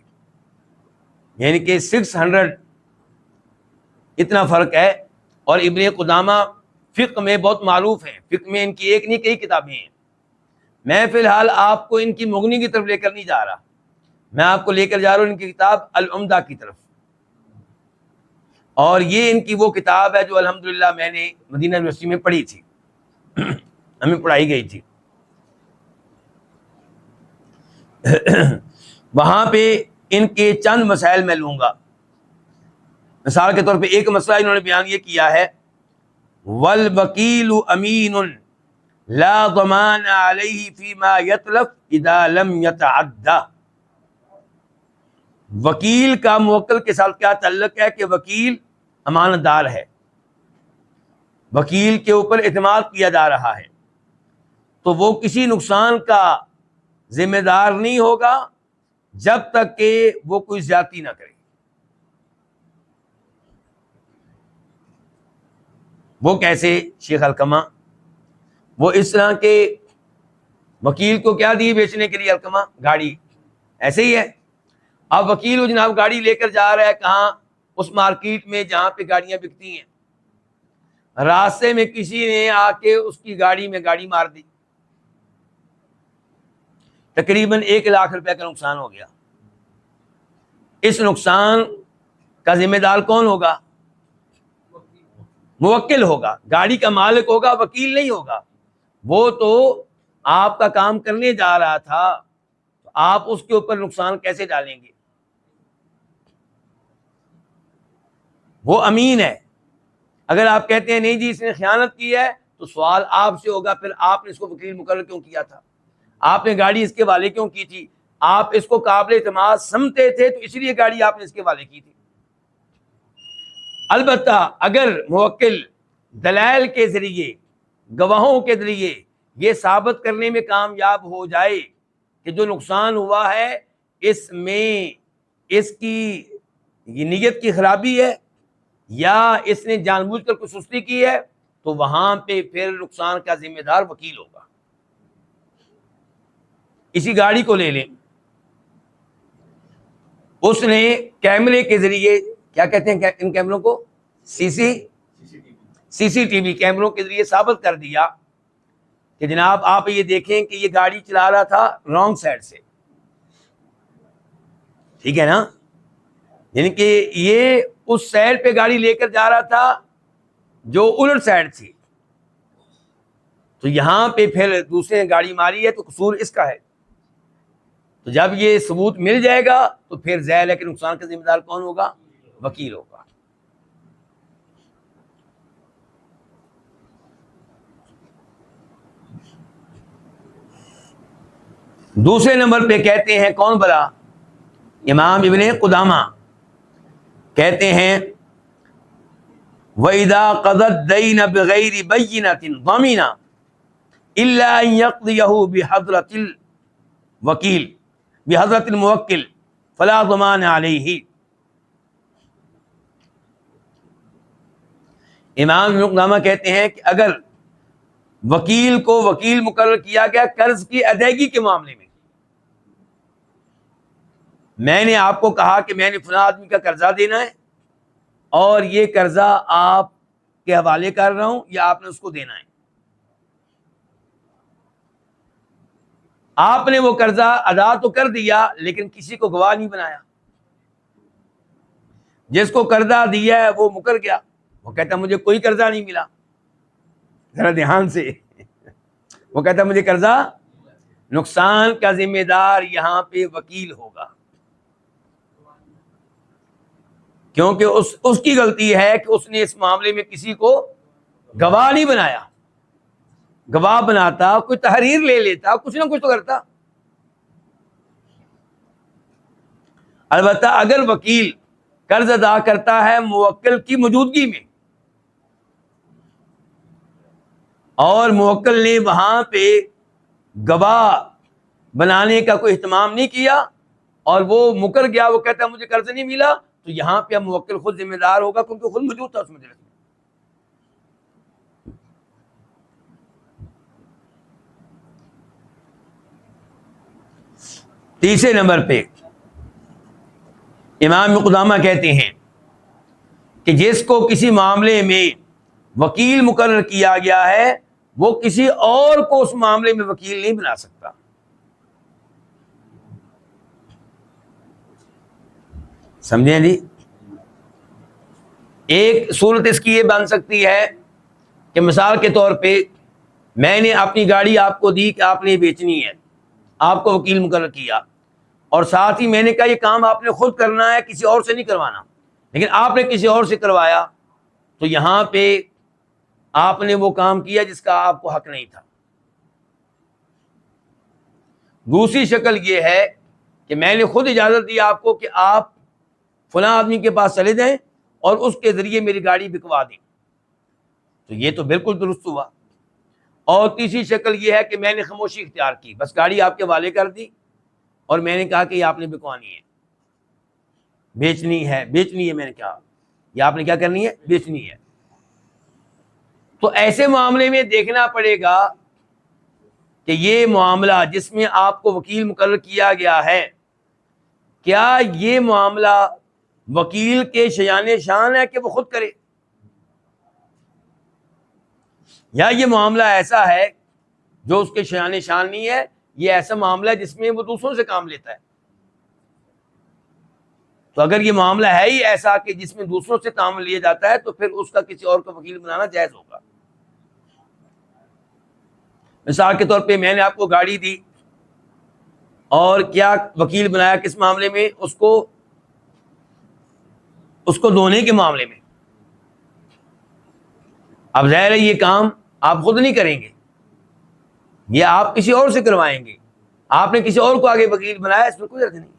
یعنی کہ 600 اتنا فرق ہے. اور ابن قدامہ فقہ میں بہت معروف ہیں، فقہ میں ان کی ایک نہیں کئی کتابیں ہیں. میں فی الحال آپ کو ان کی مغنی کی طرف لے کر نہیں جا رہا، میں آپ کو لے کر جا رہا ہوں ان کی کتاب العمدہ کی طرف. اور یہ ان کی وہ کتاب ہے جو الحمدللہ میں نے مدینہ یونیورسٹی میں پڑھی تھی، ہمیں پڑھائی گئی تھی. وہاں پہ ان کے چند مسائل میں لوں گا. مثال کے طور پہ ایک مسئلہ انہوں نے بیان یہ کیا ہے، وَالْوَكِيلُ أَمِينٌ لَا ضَمَانَ عَلَيْهِ فِي مَا يَتْلَفْ إِذَا لَمْ يَتَعَدَّ. وکیل کا موکل کے ساتھ کیا تعلق ہے کہ وکیل امانت دار ہے، وکیل کے اوپر اعتماد کیا جا رہا ہے، تو وہ کسی نقصان کا ذمہ دار نہیں ہوگا جب تک کہ وہ کوئی زیادتی نہ کرے. وہ کیسے؟ شیخ القمہ وہ اس طرح کے وکیل کو کیا دی بیچنے کے لیے؟ القمہ گاڑی، ایسے ہی ہے. اب وکیل وہ جناب گاڑی لے کر جا رہا ہے کہاں؟ اس مارکیٹ میں جہاں پہ گاڑیاں بکتی ہیں. راستے میں کسی نے آ کے اس کی گاڑی میں گاڑی مار دی، تقریباً 1 لاکھ روپے کا نقصان ہو گیا. اس نقصان کا ذمہ دار کون ہوگا؟ موکل ہوگا، گاڑی کا مالک ہوگا، وکیل نہیں ہوگا. وہ تو آپ کا کام کرنے جا رہا تھا، آپ اس کے اوپر نقصان کیسے ڈالیں گے؟ وہ امین ہے. اگر آپ کہتے ہیں نہیں جی اس نے خیانت کی ہے تو سوال آپ سے ہوگا، پھر آپ نے اس کو وکیل مقرر کیوں کیا تھا؟ آپ نے گاڑی اس کے والے کیوں کی تھی؟ آپ اس کو قابل اعتماد سمجھتے تھے تو اس لیے گاڑی آپ نے اس کے والے کی تھی. البتہ اگر موکل دلائل کے ذریعے، گواہوں کے ذریعے یہ ثابت کرنے میں کامیاب ہو جائے کہ جو نقصان ہوا ہے اس میں اس کی یہ نیت کی خرابی ہے یا اس نے جان بوجھ کر کوئی سستی کی ہے، تو وہاں پہ پھر نقصان کا ذمہ دار وکیل ہوگا. کسی گاڑی کو لے لیں، اس نے کیمرے کے ذریعے، کیا کہتے ہیں ان کیمروں کو، سی سی ٹی وی کیمروں کے ذریعے ثابت کر دیا کہ جناب آپ یہ دیکھیں کہ یہ گاڑی چلا رہا تھا رانگ سائڈ سے، ٹھیک ہے نا، یعنی کہ یہ اس سائڈ پہ گاڑی لے کر جا رہا تھا جو الٹ سائڈ تھی، تو یہاں پہ پھر دوسرے نے گاڑی ماری ہے تو قصور اس کا ہے. تو جب یہ ثبوت مل جائے گا تو پھر ظاہر ہے کہ نقصان کا ذمہ دار کون ہوگا؟ وکیل ہوگا. دوسرے نمبر پہ کہتے ہیں کون بلا؟ امام ابن قدامہ کہتے ہیں وَإِذَا قَضَى الدَّيْنَ بِغَيْرِ بَيِّنَةٍ ضَمِنَ إِلَّا أَن يَقْضِيَهُ بِحَضْرَةِ الْوَكِيلِ بِحَضْرَةِ الْمُوَكِّلِ فَلَا ضَمَانَ عَلَيْهِ. امام ابن قدامہ کہتے ہیں کہ اگر وکیل کو وکیل مقرر کیا گیا قرض کی ادائیگی کے معاملے میں نے آپ کو کہا کہ میں نے فلاں آدمی کا قرضہ دینا ہے اور یہ قرضہ آپ کے حوالے کر رہا ہوں یا آپ نے اس کو دینا ہے، آپ نے وہ قرضہ ادا تو کر دیا لیکن کسی کو گواہ نہیں بنایا، جس کو قرضہ دیا ہے وہ مکر گیا، وہ کہتا مجھے کوئی قرضہ نہیں ملا. ذرا دھیان سے، وہ کہتا مجھے قرضہ، نقصان کا ذمہ دار یہاں پہ وکیل ہوگا، کیونکہ اس کی غلطی ہے کہ اس نے اس معاملے میں کسی کو گواہ نہیں بنایا. گواہ بناتا، کوئی تحریر لے لیتا، کچھ نہ کچھ تو کرتا. البتہ اگر وکیل قرض ادا کرتا ہے موکل کی موجودگی میں اور موکل نے وہاں پہ گواہ بنانے کا کوئی اہتمام نہیں کیا اور وہ مکر گیا، وہ کہتا ہے مجھے قرض نہیں ملا، تو یہاں پہ اب موکل خود ذمہ دار ہوگا کیونکہ خود موجود تھا اس مجلس میں. تیسرے نمبر پہ امام قدامہ کہتے ہیں کہ جس کو کسی معاملے میں وکیل مقرر کیا گیا ہے وہ کسی اور کو اس معاملے میں وکیل نہیں بنا سکتا. سمجھیں جی؟ ایک صورت اس کی یہ بن سکتی ہے کہ مثال کے طور پہ میں نے اپنی گاڑی آپ کو دی کہ آپ نے بیچنی ہے، آپ کو وکیل مقرر کیا، اور ساتھ ہی میں نے کہا یہ کام آپ نے خود کرنا ہے، کسی اور سے نہیں کروانا، لیکن آپ نے کسی اور سے کروایا، تو یہاں پہ آپ نے وہ کام کیا جس کا آپ کو حق نہیں تھا. دوسری شکل یہ ہے کہ میں نے خود اجازت دی آپ کو کہ آپ فلاں آدمی کے پاس چلے جائیں اور اس کے ذریعے میری گاڑی بکوا دیں، تو یہ تو بالکل درست ہوا. اور تیسری شکل یہ ہے کہ میں نے خاموشی اختیار کی، بس گاڑی آپ کے حوالے کر دی اور میں نے کہا کہ یہ آپ نے بکوانی ہے، بیچنی ہے میں نے کہا یہ آپ نے کیا کرنی ہے، بیچنی ہے. تو ایسے معاملے میں دیکھنا پڑے گا کہ یہ معاملہ جس میں آپ کو وکیل مقرر کیا گیا ہے، کیا یہ معاملہ وکیل کے شایان شان ہے کہ وہ خود کرے، یا یہ معاملہ ایسا ہے جو اس کے شایان شان نہیں ہے، یہ ایسا معاملہ ہے جس میں وہ دوسروں سے کام لیتا ہے. تو اگر یہ معاملہ ہے ہی ایسا کہ جس میں دوسروں سے کام لیا جاتا ہے تو پھر اس کا کسی اور کو وکیل بنانا جائز ہوگا. مثال کے طور پہ میں نے آپ کو گاڑی دی اور کیا وکیل بنایا کس معاملے میں، اس کو دھونے کے معاملے میں. اب ظاہر ہے یہ کام آپ خود نہیں کریں گے، یہ آپ کسی اور سے کروائیں گے، آپ نے کسی اور کو آگے وکیل بنایا، اس میں کوئی حرج نہیں.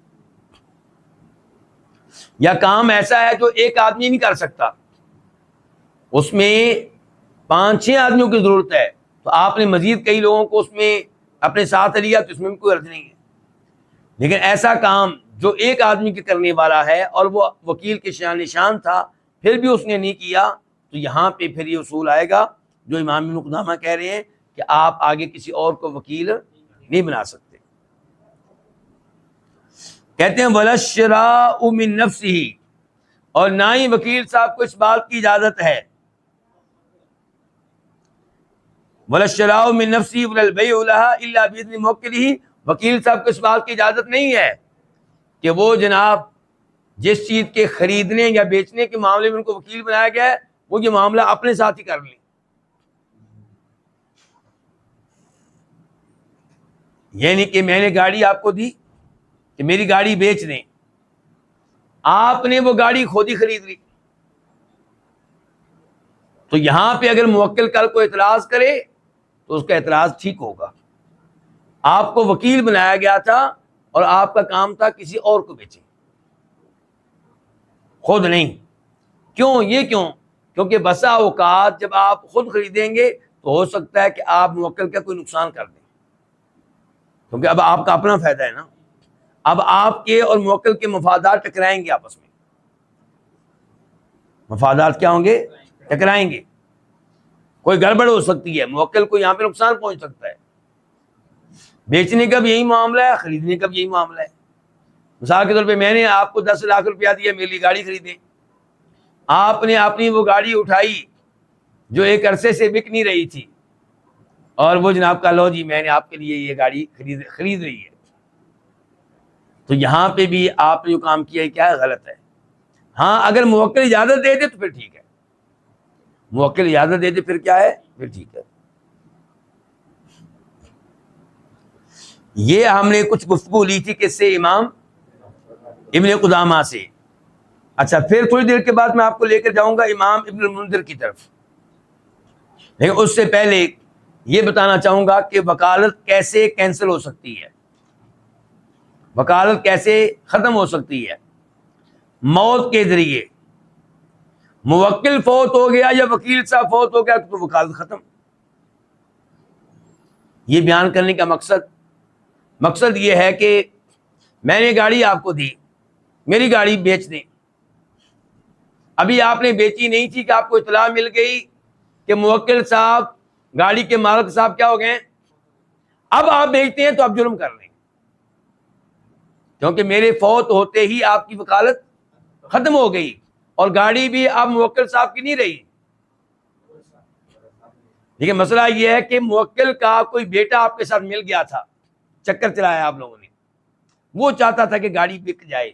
یا کام ایسا ہے جو ایک آدمی نہیں کر سکتا، اس میں 5-6 آدمیوں کی ضرورت ہے، تو آپ نے مزید کئی لوگوں کو اس میں اپنے ساتھ لیا، تو اس میں بھی کوئی حرج نہیں ہے. لیکن ایسا کام جو ایک آدمی کے کرنے والا ہے اور وہ وکیل کے شان نشان تھا پھر بھی اس نے نہیں کیا، تو یہاں پہ پھر یہ اصول آئے گا جو امام ابن قدامہ کہہ رہے ہیں کہ آپ آگے کسی اور کو وکیل نہیں بنا سکتے. کہتے ہیں ولا الشراء من نفسہ، اور نہ ہی وکیل صاحب کو اس بات کی اجازت ہے، ولا الشراء من نفسہ ولا البیع لها الا باذن موکلہ، وکیل صاحب کو اس بات کی اجازت نہیں ہے کہ وہ جناب جس چیز کے خریدنے یا بیچنے کے معاملے میں ان کو وکیل بنایا گیا ہے وہ یہ معاملہ اپنے ساتھ ہی کر لیں۔ یعنی کہ میں نے گاڑی آپ کو دی کہ میری گاڑی بیچ دیں، آپ نے وہ گاڑی خود ہی خرید لی، تو یہاں پہ اگر موکل کل کو اعتراض کرے تو اس کا اعتراض ٹھیک ہوگا۔ آپ کو وکیل بنایا گیا تھا اور آپ کا کام تھا کسی اور کو بیچیں، خود نہیں۔ کیوں؟ یہ کیوں؟ کیونکہ بسا اوقات جب آپ خود خریدیں گے تو ہو سکتا ہے کہ آپ موکل کا کوئی نقصان کر دیں، کیونکہ اب آپ کا اپنا فائدہ ہے نا، اب آپ کے اور موکل کے مفادات ٹکرائیں گے آپس میں، مفادات کیا ہوں گے؟ ٹکرائیں گے، کوئی گڑبڑ ہو سکتی ہے، موکل کو یہاں پہ نقصان پہنچ سکتا ہے۔ بیچنے کا بھی یہی معاملہ ہے، خریدنے کا بھی یہی معاملہ ہے۔ مثال کے طور پہ میں نے آپ کو 10 لاکھ روپیہ دیا میری لیے گاڑی خریدیں، آپ نے اپنی وہ گاڑی اٹھائی جو ایک عرصے سے بک نہیں رہی تھی اور وہ جناب کا لو جی میں نے آپ کے لیے یہ گاڑی خرید رہی ہے، تو یہاں پہ بھی آپ نے جو کام کیا ہے کیا ہے؟ غلط ہے۔ ہاں اگر موکل اجازت دے دے تو پھر ٹھیک ہے، موکل اجازت دے دے پھر کیا ہے؟ پھر ٹھیک ہے۔ یہ ہم نے کچھ گفتگو لی تھی کس سے؟ امام ابن قدامہ سے۔ اچھا پھر تھوڑی دیر کے بعد میں آپ کو لے کر جاؤں گا امام ابن المنذر کی طرف، لیکن اس سے پہلے یہ بتانا چاہوں گا کہ وکالت کیسے کینسل ہو سکتی ہے، وکالت کیسے ختم ہو سکتی ہے؟ موت کے ذریعے۔ موکل فوت ہو گیا یا وکیل صاحب فوت ہو گیا تو وکالت ختم۔ یہ بیان کرنے کا مقصد یہ ہے کہ میں نے گاڑی آپ کو دی، میری گاڑی بیچ دیں، ابھی آپ نے بیچی نہیں تھی کہ آپ کو اطلاع مل گئی کہ موکل صاحب گاڑی کے مالک صاحب کیا ہو گئے، اب آپ بیچتے ہیں تو آپ جرم کر رہے ہیں، کیونکہ میرے فوت ہوتے ہی آپ کی وکالت ختم ہو گئی اور گاڑی بھی اب موکل صاحب کی نہیں رہی۔ لیکن مسئلہ یہ ہے کہ موکل کا کوئی بیٹا آپ کے ساتھ مل گیا تھا، چکر چلایا آپ لوگوں نے، وہ چاہتا تھا کہ گاڑی بک جائے،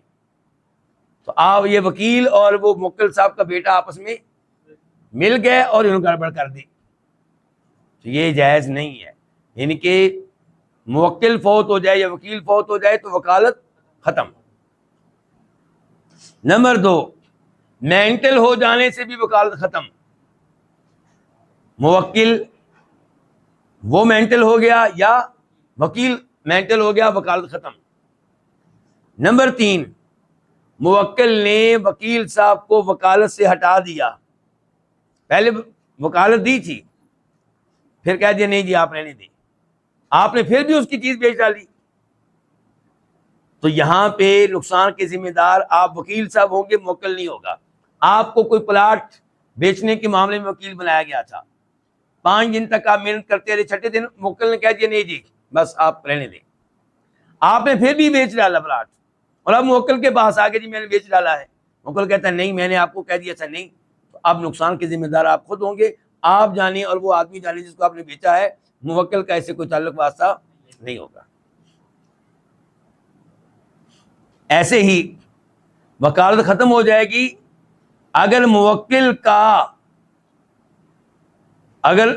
تو آپ یہ وکیل اور وہ موکل صاحب کا بیٹا آپس میں مل گئے اور انہوں نے گڑبڑ کر دی، تو یہ جائز نہیں ہے۔ یعنی کہ موکل فوت ہو جائے یا وکیل فوت ہو جائے تو وکالت ختم۔ نمبر 2، مینٹل ہو جانے سے بھی وکالت ختم۔ موکل وہ مینٹل ہو گیا یا وکیل مینٹل ہو گیا، وکالت ختم۔ نمبر 3، موکل نے وکیل صاحب کو وکالت سے ہٹا دیا، پہلے وکالت دی تھی پھر کہہ دیا نہیں جی آپ نے نہیں دی، آپ نے پھر بھی اس کی چیز بیچ ڈالی، تو یہاں پہ نقصان کے ذمہ دار آپ وکیل صاحب ہوں گے، موکل نہیں ہوگا۔ آپ کو کوئی پلاٹ بیچنے کے معاملے میں وکیل بنایا گیا تھا، 5 دن تک آپ محنت کرتے رہے، چھٹے دن موکل نے کہہ دیا نہیں جی بس آپ رہنے دیں، آپ نے پھر بھی بیچ ڈالا پلاٹ، اور اب موکل کے پاس آگے جی میں نے بیچ ڈالا ہے، موکل کہتا ہے نہیں میں نے آپ کو کہہ دیا ایسا نہیں، تو اب نقصان کے ذمہ دار آپ خود ہوں گے، آپ جانیں اور وہ آدمی جانے جس کو آپ نے بیچا ہے، موکل کا ایسے کوئی تعلق واسطہ نہیں ہوگا۔ ایسے ہی وکالت ختم ہو جائے گی اگر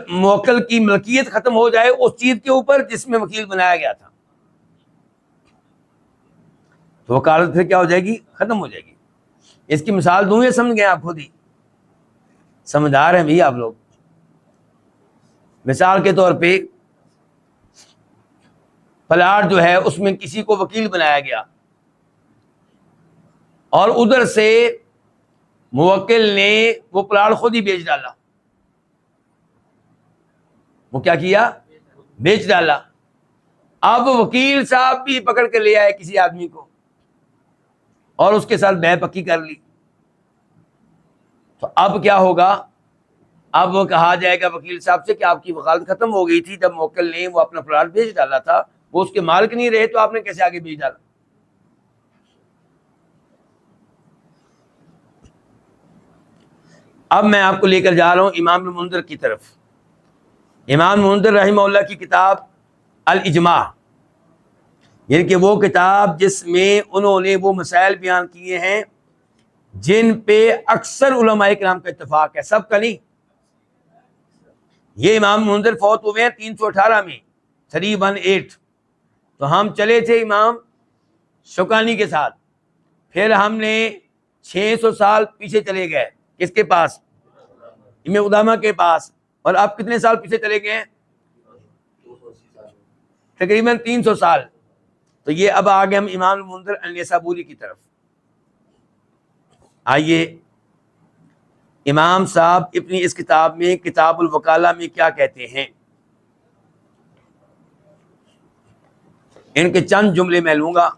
موکل کی ملکیت ختم ہو جائے اس چیز کے اوپر جس میں وکیل بنایا گیا تھا، تو وکالت پھر کیا ہو جائے گی؟ ختم ہو جائے گی۔ اس کی مثال دوں یا سمجھ گئے آپ خود ہی؟ سمجھدار ہیں بھی آپ لوگ۔ مثال کے طور پہ پلاٹ جو ہے اس میں کسی کو وکیل بنایا گیا اور ادھر سے موکل نے وہ پلاٹ خود ہی بیچ ڈالا، وہ کیا کیا؟ بیچ ڈالا۔ اب وکیل صاحب بھی پکڑ کے لے آئے کسی آدمی کو اور اس کے ساتھ بے پکی کر لی، تو اب کیا ہوگا؟ اب وہ کہا جائے گا وکیل صاحب سے کہ آپ کی وکالت ختم ہو گئی تھی جب موکل نے وہ اپنا پلاٹ بیچ ڈالا تھا، وہ اس کے مالک نہیں رہے تو آپ نے کیسے آگے بیچ ڈالا؟ اب میں آپ کو لے کر جا رہا ہوں امام المنذر کی طرف. امام المنذر رحمہ اللہ کی کتاب الاجماع، یعنی کہ وہ کتاب جس میں انہوں نے وہ مسائل بیان کیے ہیں جن پہ اکثر علماء کرام کا اتفاق ہے، سب کا نہیں. یہ امام منذر فوت ہوئے ہیں 318 میں 318. تو ہم چلے تھے امام شوکانی کے ساتھ، پھر ہم نے 600 سال پیچھے چلے گئے. کس کے پاس؟ ابن قدامہ کے پاس. اور آپ کتنے سال پیچھے چلے گئے ہیں؟ تقریباً 300 سال. تو یہ اب آگے ہم امام المنذر النیسابوری کی طرف. آئیے امام صاحب اپنی اس کتاب میں کتاب الوکالہ میں کیا کہتے ہیں، ان کے چند جملے میں لوں گا.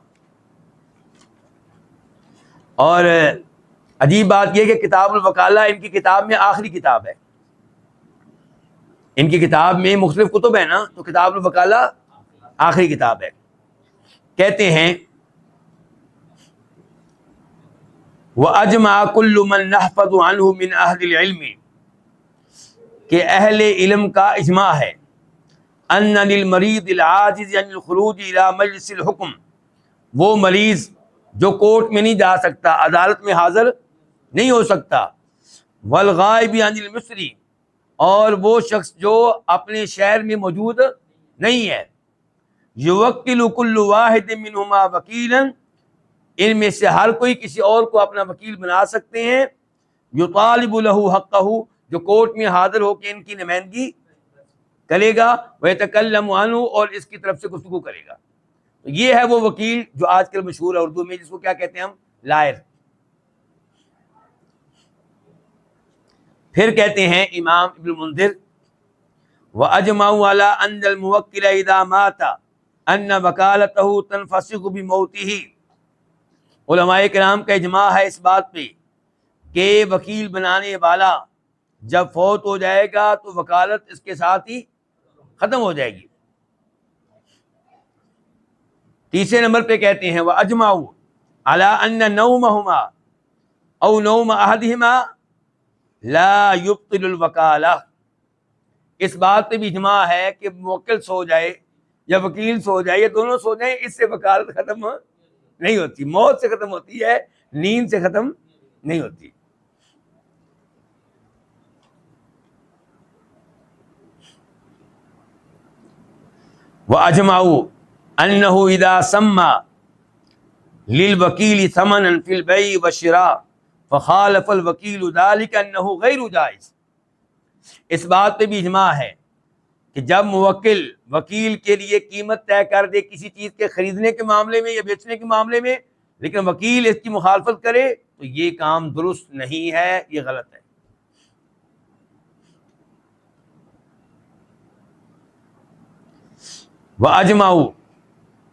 اور عجیب بات یہ کہ کتاب الوکالہ ان کی کتاب میں آخری کتاب ہے. ان کی کتاب میں مختلف کتب ہیں نا، تو کتاب الوکالہ آخری کتاب ہے. کہتے ہیں وَأَجْمَعَ كُلُّ مَنْ نَحْفَظُ عَنْهُ مِنْ أَهْلِ الْعِلْمِ، کہ اہل علم کا اجماع ہے أَنَّ لِلْمَرِيضِ الْعَاجِزِ عَنِ الْخُرُوجِ إِلَى مَجْلِسِ الْحُكْمِ، وہ مریض جو کورٹ میں نہیں جا سکتا، عدالت میں حاضر نہیں ہو سکتا، وَالْغَائِبِ عَنِ الْمِصْرِ، اور وہ شخص جو اپنے شہر میں موجود نہیں ہے، يُوَكِّلُ كُلُّ وَاحِدٍ مِّنْهُمَا وَكِيلًا، ان میں سے ہر کوئی کسی اور کو اپنا وکیل بنا سکتے ہیں، یطالب له حقہ، جو کورٹ میں حاضر ہو کے ان کی نمائندگی کرے گا، ویتکلم عنہ، اور اس کی طرف سے گفتگو کرے گا. تو یہ ہے وہ وکیل جو آج کل مشہور ہے اردو میں، جس کو کیا کہتے ہیں ہم؟ لائر. پھر کہتے ہیں امام ابن منذر وَأَجْمَعُوا عَلَىٰ أَنَّ الْمُوَكِّلَ إِذَا مَاتَ أَنَّ وَكَالَتَهُ تَنْفَسِخُ بِمَوْتِهِ. علماء کرام کا اجماع ہے اس بات پہ کہ وکیل بنانے والا جب فوت ہو جائے گا تو وکالت اس کے ساتھ ہی ختم ہو جائے گی. تیسرے نمبر پہ کہتے ہیں وَأَجْمَعُوا عَلَىٰ أَنَّ نَوْمَهُمَا أَوْ نَوْمَ أَحَدِهِمَا لَا يُبْطِلُ الْوَكَالَةَ، اس بات پہ بھی اجماع ہے کہ موکل سو جائے یا وکیل سو جائے یا دونوں سو جائیں، اس سے وکالت ختم نہیں ہوتی. موت سے ختم ہوتی ہے، نیند سے ختم نہیں ہوتی. وَأَجْمَعُوا أَنَّهُ إِذَا سَمَّى لِلْوَكِيلِ ثَمَنًا فِي الْبَيْعِ وَالشِّرَاءِ فَخَالَفَ الْوَكِيلُ ذَلِكَ أَنَّهُ غَيْرُ جَائِزٍ. اس بات پہ بھی اجماع ہے کہ جب موکل وکیل کے لیے قیمت طے کر دے کسی چیز کے خریدنے کے معاملے میں یا بیچنے کے معاملے میں، لیکن وکیل اس کی مخالفت کرے تو یہ کام درست نہیں ہے، یہ غلط ہے. وَأَجْمَعُوا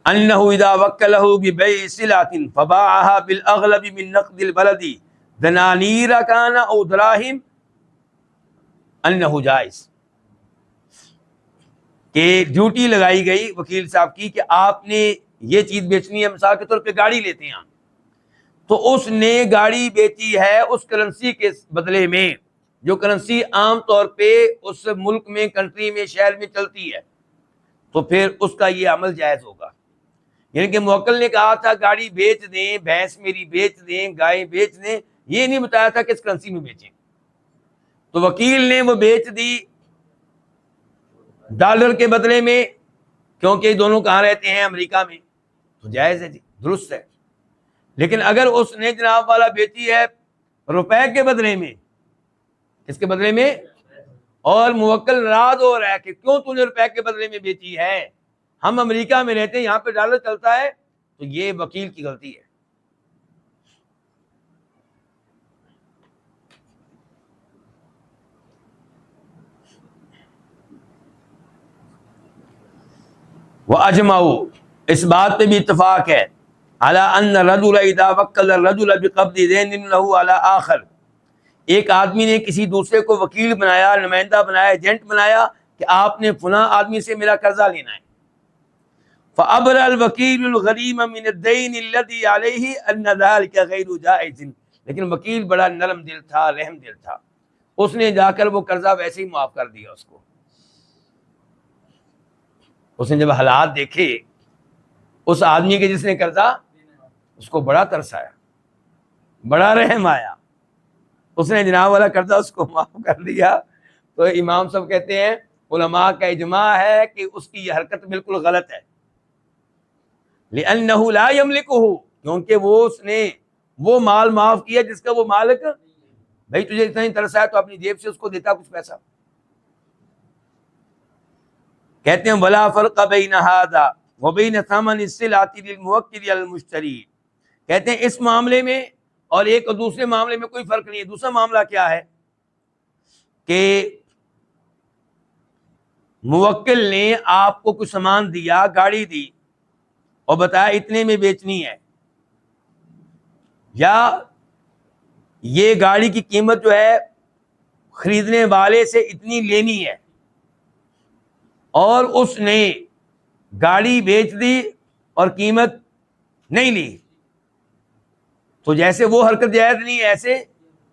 أَنَّهُ إِذَا وَكَّلَهُ بِبَيْعِ سِلْعَةٍ فَبَاعَهَا بِالْأَغْلَبِ مِنْ نَقْدِ الْبَلَدِ دَنَانِيرَ كَانَ أَوْ دَرَاهِمَ أَنَّهُ جائز، کہ ڈیوٹی لگائی گئی وکیل صاحب کی کہ آپ نے یہ چیز بیچنی ہے. مثال کے طور پہ گاڑی لیتے ہیں تو اس نے گاڑی بیچی ہے اس کرنسی کے بدلے میں، جو کرنسی عام طور پہ اس ملک میں، کنٹری میں، شہر میں چلتی ہے، تو پھر اس کا یہ عمل جائز ہوگا. یعنی کہ موکل نے کہا تھا گاڑی بیچ دیں، بھینس میری بیچ دیں، گائے بیچ دیں، یہ نہیں بتایا تھا کس کرنسی میں بیچیں. تو وکیل نے وہ بیچ دی ڈالر کے بدلے میں، کیونکہ دونوں کہاں رہتے ہیں؟ امریکہ میں، تو جائز ہے جی، درست ہے. لیکن اگر اس نے جناب والا بیچی ہے روپے کے بدلے میں، اس کے بدلے میں، اور موکل ناراض ہو رہا ہے کہ کیوں تو نے روپے کے بدلے میں بیچی ہے، ہم امریکہ میں رہتے ہیں، یہاں پہ ڈالر چلتا ہے، تو یہ وکیل کی غلطی ہے. وَأَجْمَعُوا، اس بات پہ بھی اتفاق ہے، عَلَىٰ أَنَّ الرَّجُلَ إِذَا وَكَّلَ الرَّجُلَ بِقَبْضِ دَيْنٍ لَهُ عَلَىٰ آخَرٍ، ایک آدمی نے کسی دوسرے کو وکیل بنایا، نمائندہ بنایا، ایجنٹ بنایا کہ آپ نے فلاں آدمی سے میرا قرضہ لینا ہے. فَأَبْرَأَ الْوَكِيلُ الْغَرِيمَ مِنَ الدَّيْنِ الَّذِي عَلَيْهِ أَنَّ ذَلِكَ غَيْرُ جَائِزٍ، لیکن وکیل بڑا نرم دل تھا، رحم دل تھا. اس نے جا کر وہ قرضہ ویسے ہی معاف کر دیا اس کو. اس نے جب حالات دیکھے اس آدمی کے جس نے قرضہ، اس کو بڑا ترس آیا، بڑا رحم آیا، اس نے جناب والا قرضہ اس کو معاف کر دیا. تو امام صاحب کہتے ہیں علماء کا اجماع ہے کہ اس کی یہ حرکت بالکل غلط ہے، لأنه لا يملكه، کیونکہ وہ اس نے وہ مال معاف کیا جس کا وہ مالک. بھائی تجھے اتنا ہی ترس ہے تو اپنی جیب سے اس کو دیتا کچھ پیسہ. کہتے ہیں ولا فرق بین هذا وبین ثمن السلعة للموکل علی المشتری، کہتے ہیں اس معاملے میں اور ایک اور دوسرے معاملے میں کوئی فرق نہیں ہے. دوسرا معاملہ کیا ہے کہ موکل نے آپ کو کچھ سامان دیا، گاڑی دی اور بتایا اتنے میں بیچنی ہے، یا یہ گاڑی کی قیمت جو ہے خریدنے والے سے اتنی لینی ہے، اور اس نے گاڑی بیچ دی اور قیمت نہیں لی، تو جیسے وہ حرکت جائز نہیں ہے ایسے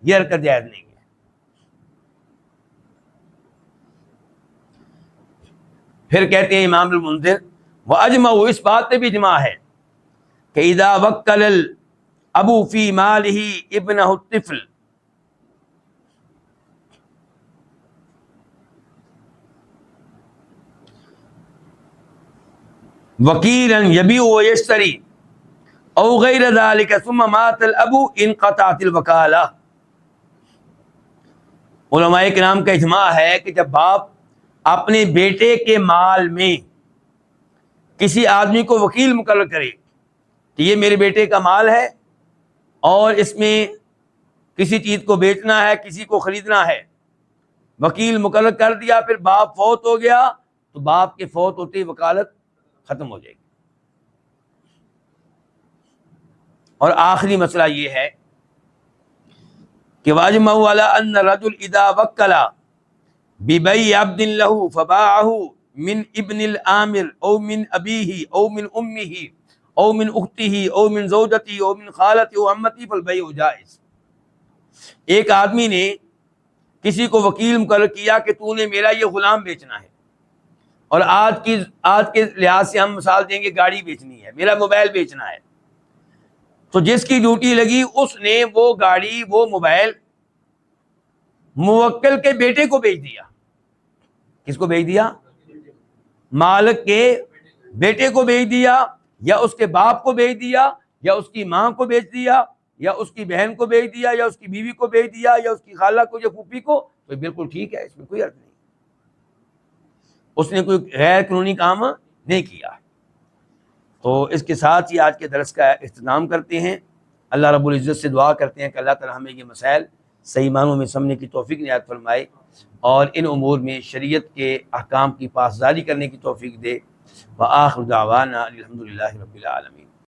یہ حرکت جائز نہیں ہے. پھر کہتے ہیں امام المنذر وَأَجْمَعُوا، اس بات پہ بھی اجماع ہے کہ اذا وکل الابو فی مالہ ابنہ الطفل، وکیلا یبیع ویشتری او غیر ذلك ثم مات الاب انقطعت الوکالہ. علماء کرام کا اجماع ہے کہ جب باپ اپنے بیٹے کے مال میں کسی آدمی کو وکیل مقرر کرے کہ یہ میرے بیٹے کا مال ہے اور اس میں کسی چیز کو بیچنا ہے، کسی کو خریدنا ہے، وکیل مقرر کر دیا، پھر باپ فوت ہو گیا تو باپ کے فوت ہوتے ہی وکالت ختم ہو جائے گی. اور آخری مسئلہ یہ ہے کہ واجمعوا علی ان الرجل اذا وکل ببیع عبد له فباعه من ابن العامر او من ابیہ او من امہ او من اختہ او من زوجتہ او من خالتہ او عمتہ فالبیع جائز. ایک آدمی نے کسی کو وکیل مقرر کیا کہ تو نے میرا یہ غلام بیچنا ہے، اور آج کے لحاظ سے ہم مثال دیں گے گاڑی بیچنی ہے، میرا موبائل بیچنا ہے. تو جس کی ڈیوٹی لگی اس نے وہ گاڑی وہ موبائل موکل کے بیٹے کو بیچ دیا. کس کو بیچ دیا؟ مالک کے بیٹے کو بیچ دیا، یا اس کے باپ کو بیچ دیا، یا اس کی ماں کو بیچ دیا، یا اس کی بہن کو بیچ دیا، یا اس کی بیوی کو بیچ دیا، یا اس کی خالہ کو یا پھوپھی کو. تو بالکل ٹھیک ہے، اس میں کوئی حرج نہیں، اس نے کوئی غیر قانونی کام نہیں کیا. تو اس کے ساتھ ہی آج کے درس کا اختتام کرتے ہیں. اللہ رب العزت سے دعا کرتے ہیں کہ اللہ تعالی ہمیں یہ مسائل صحیح معنوں میں سمجھنے کی توفیق عنایت فرمائے اور ان امور میں شریعت کے احکام کی پاسداری کرنے کی توفیق دے. وآخر دعوانا الحمدللہ رب العالمین.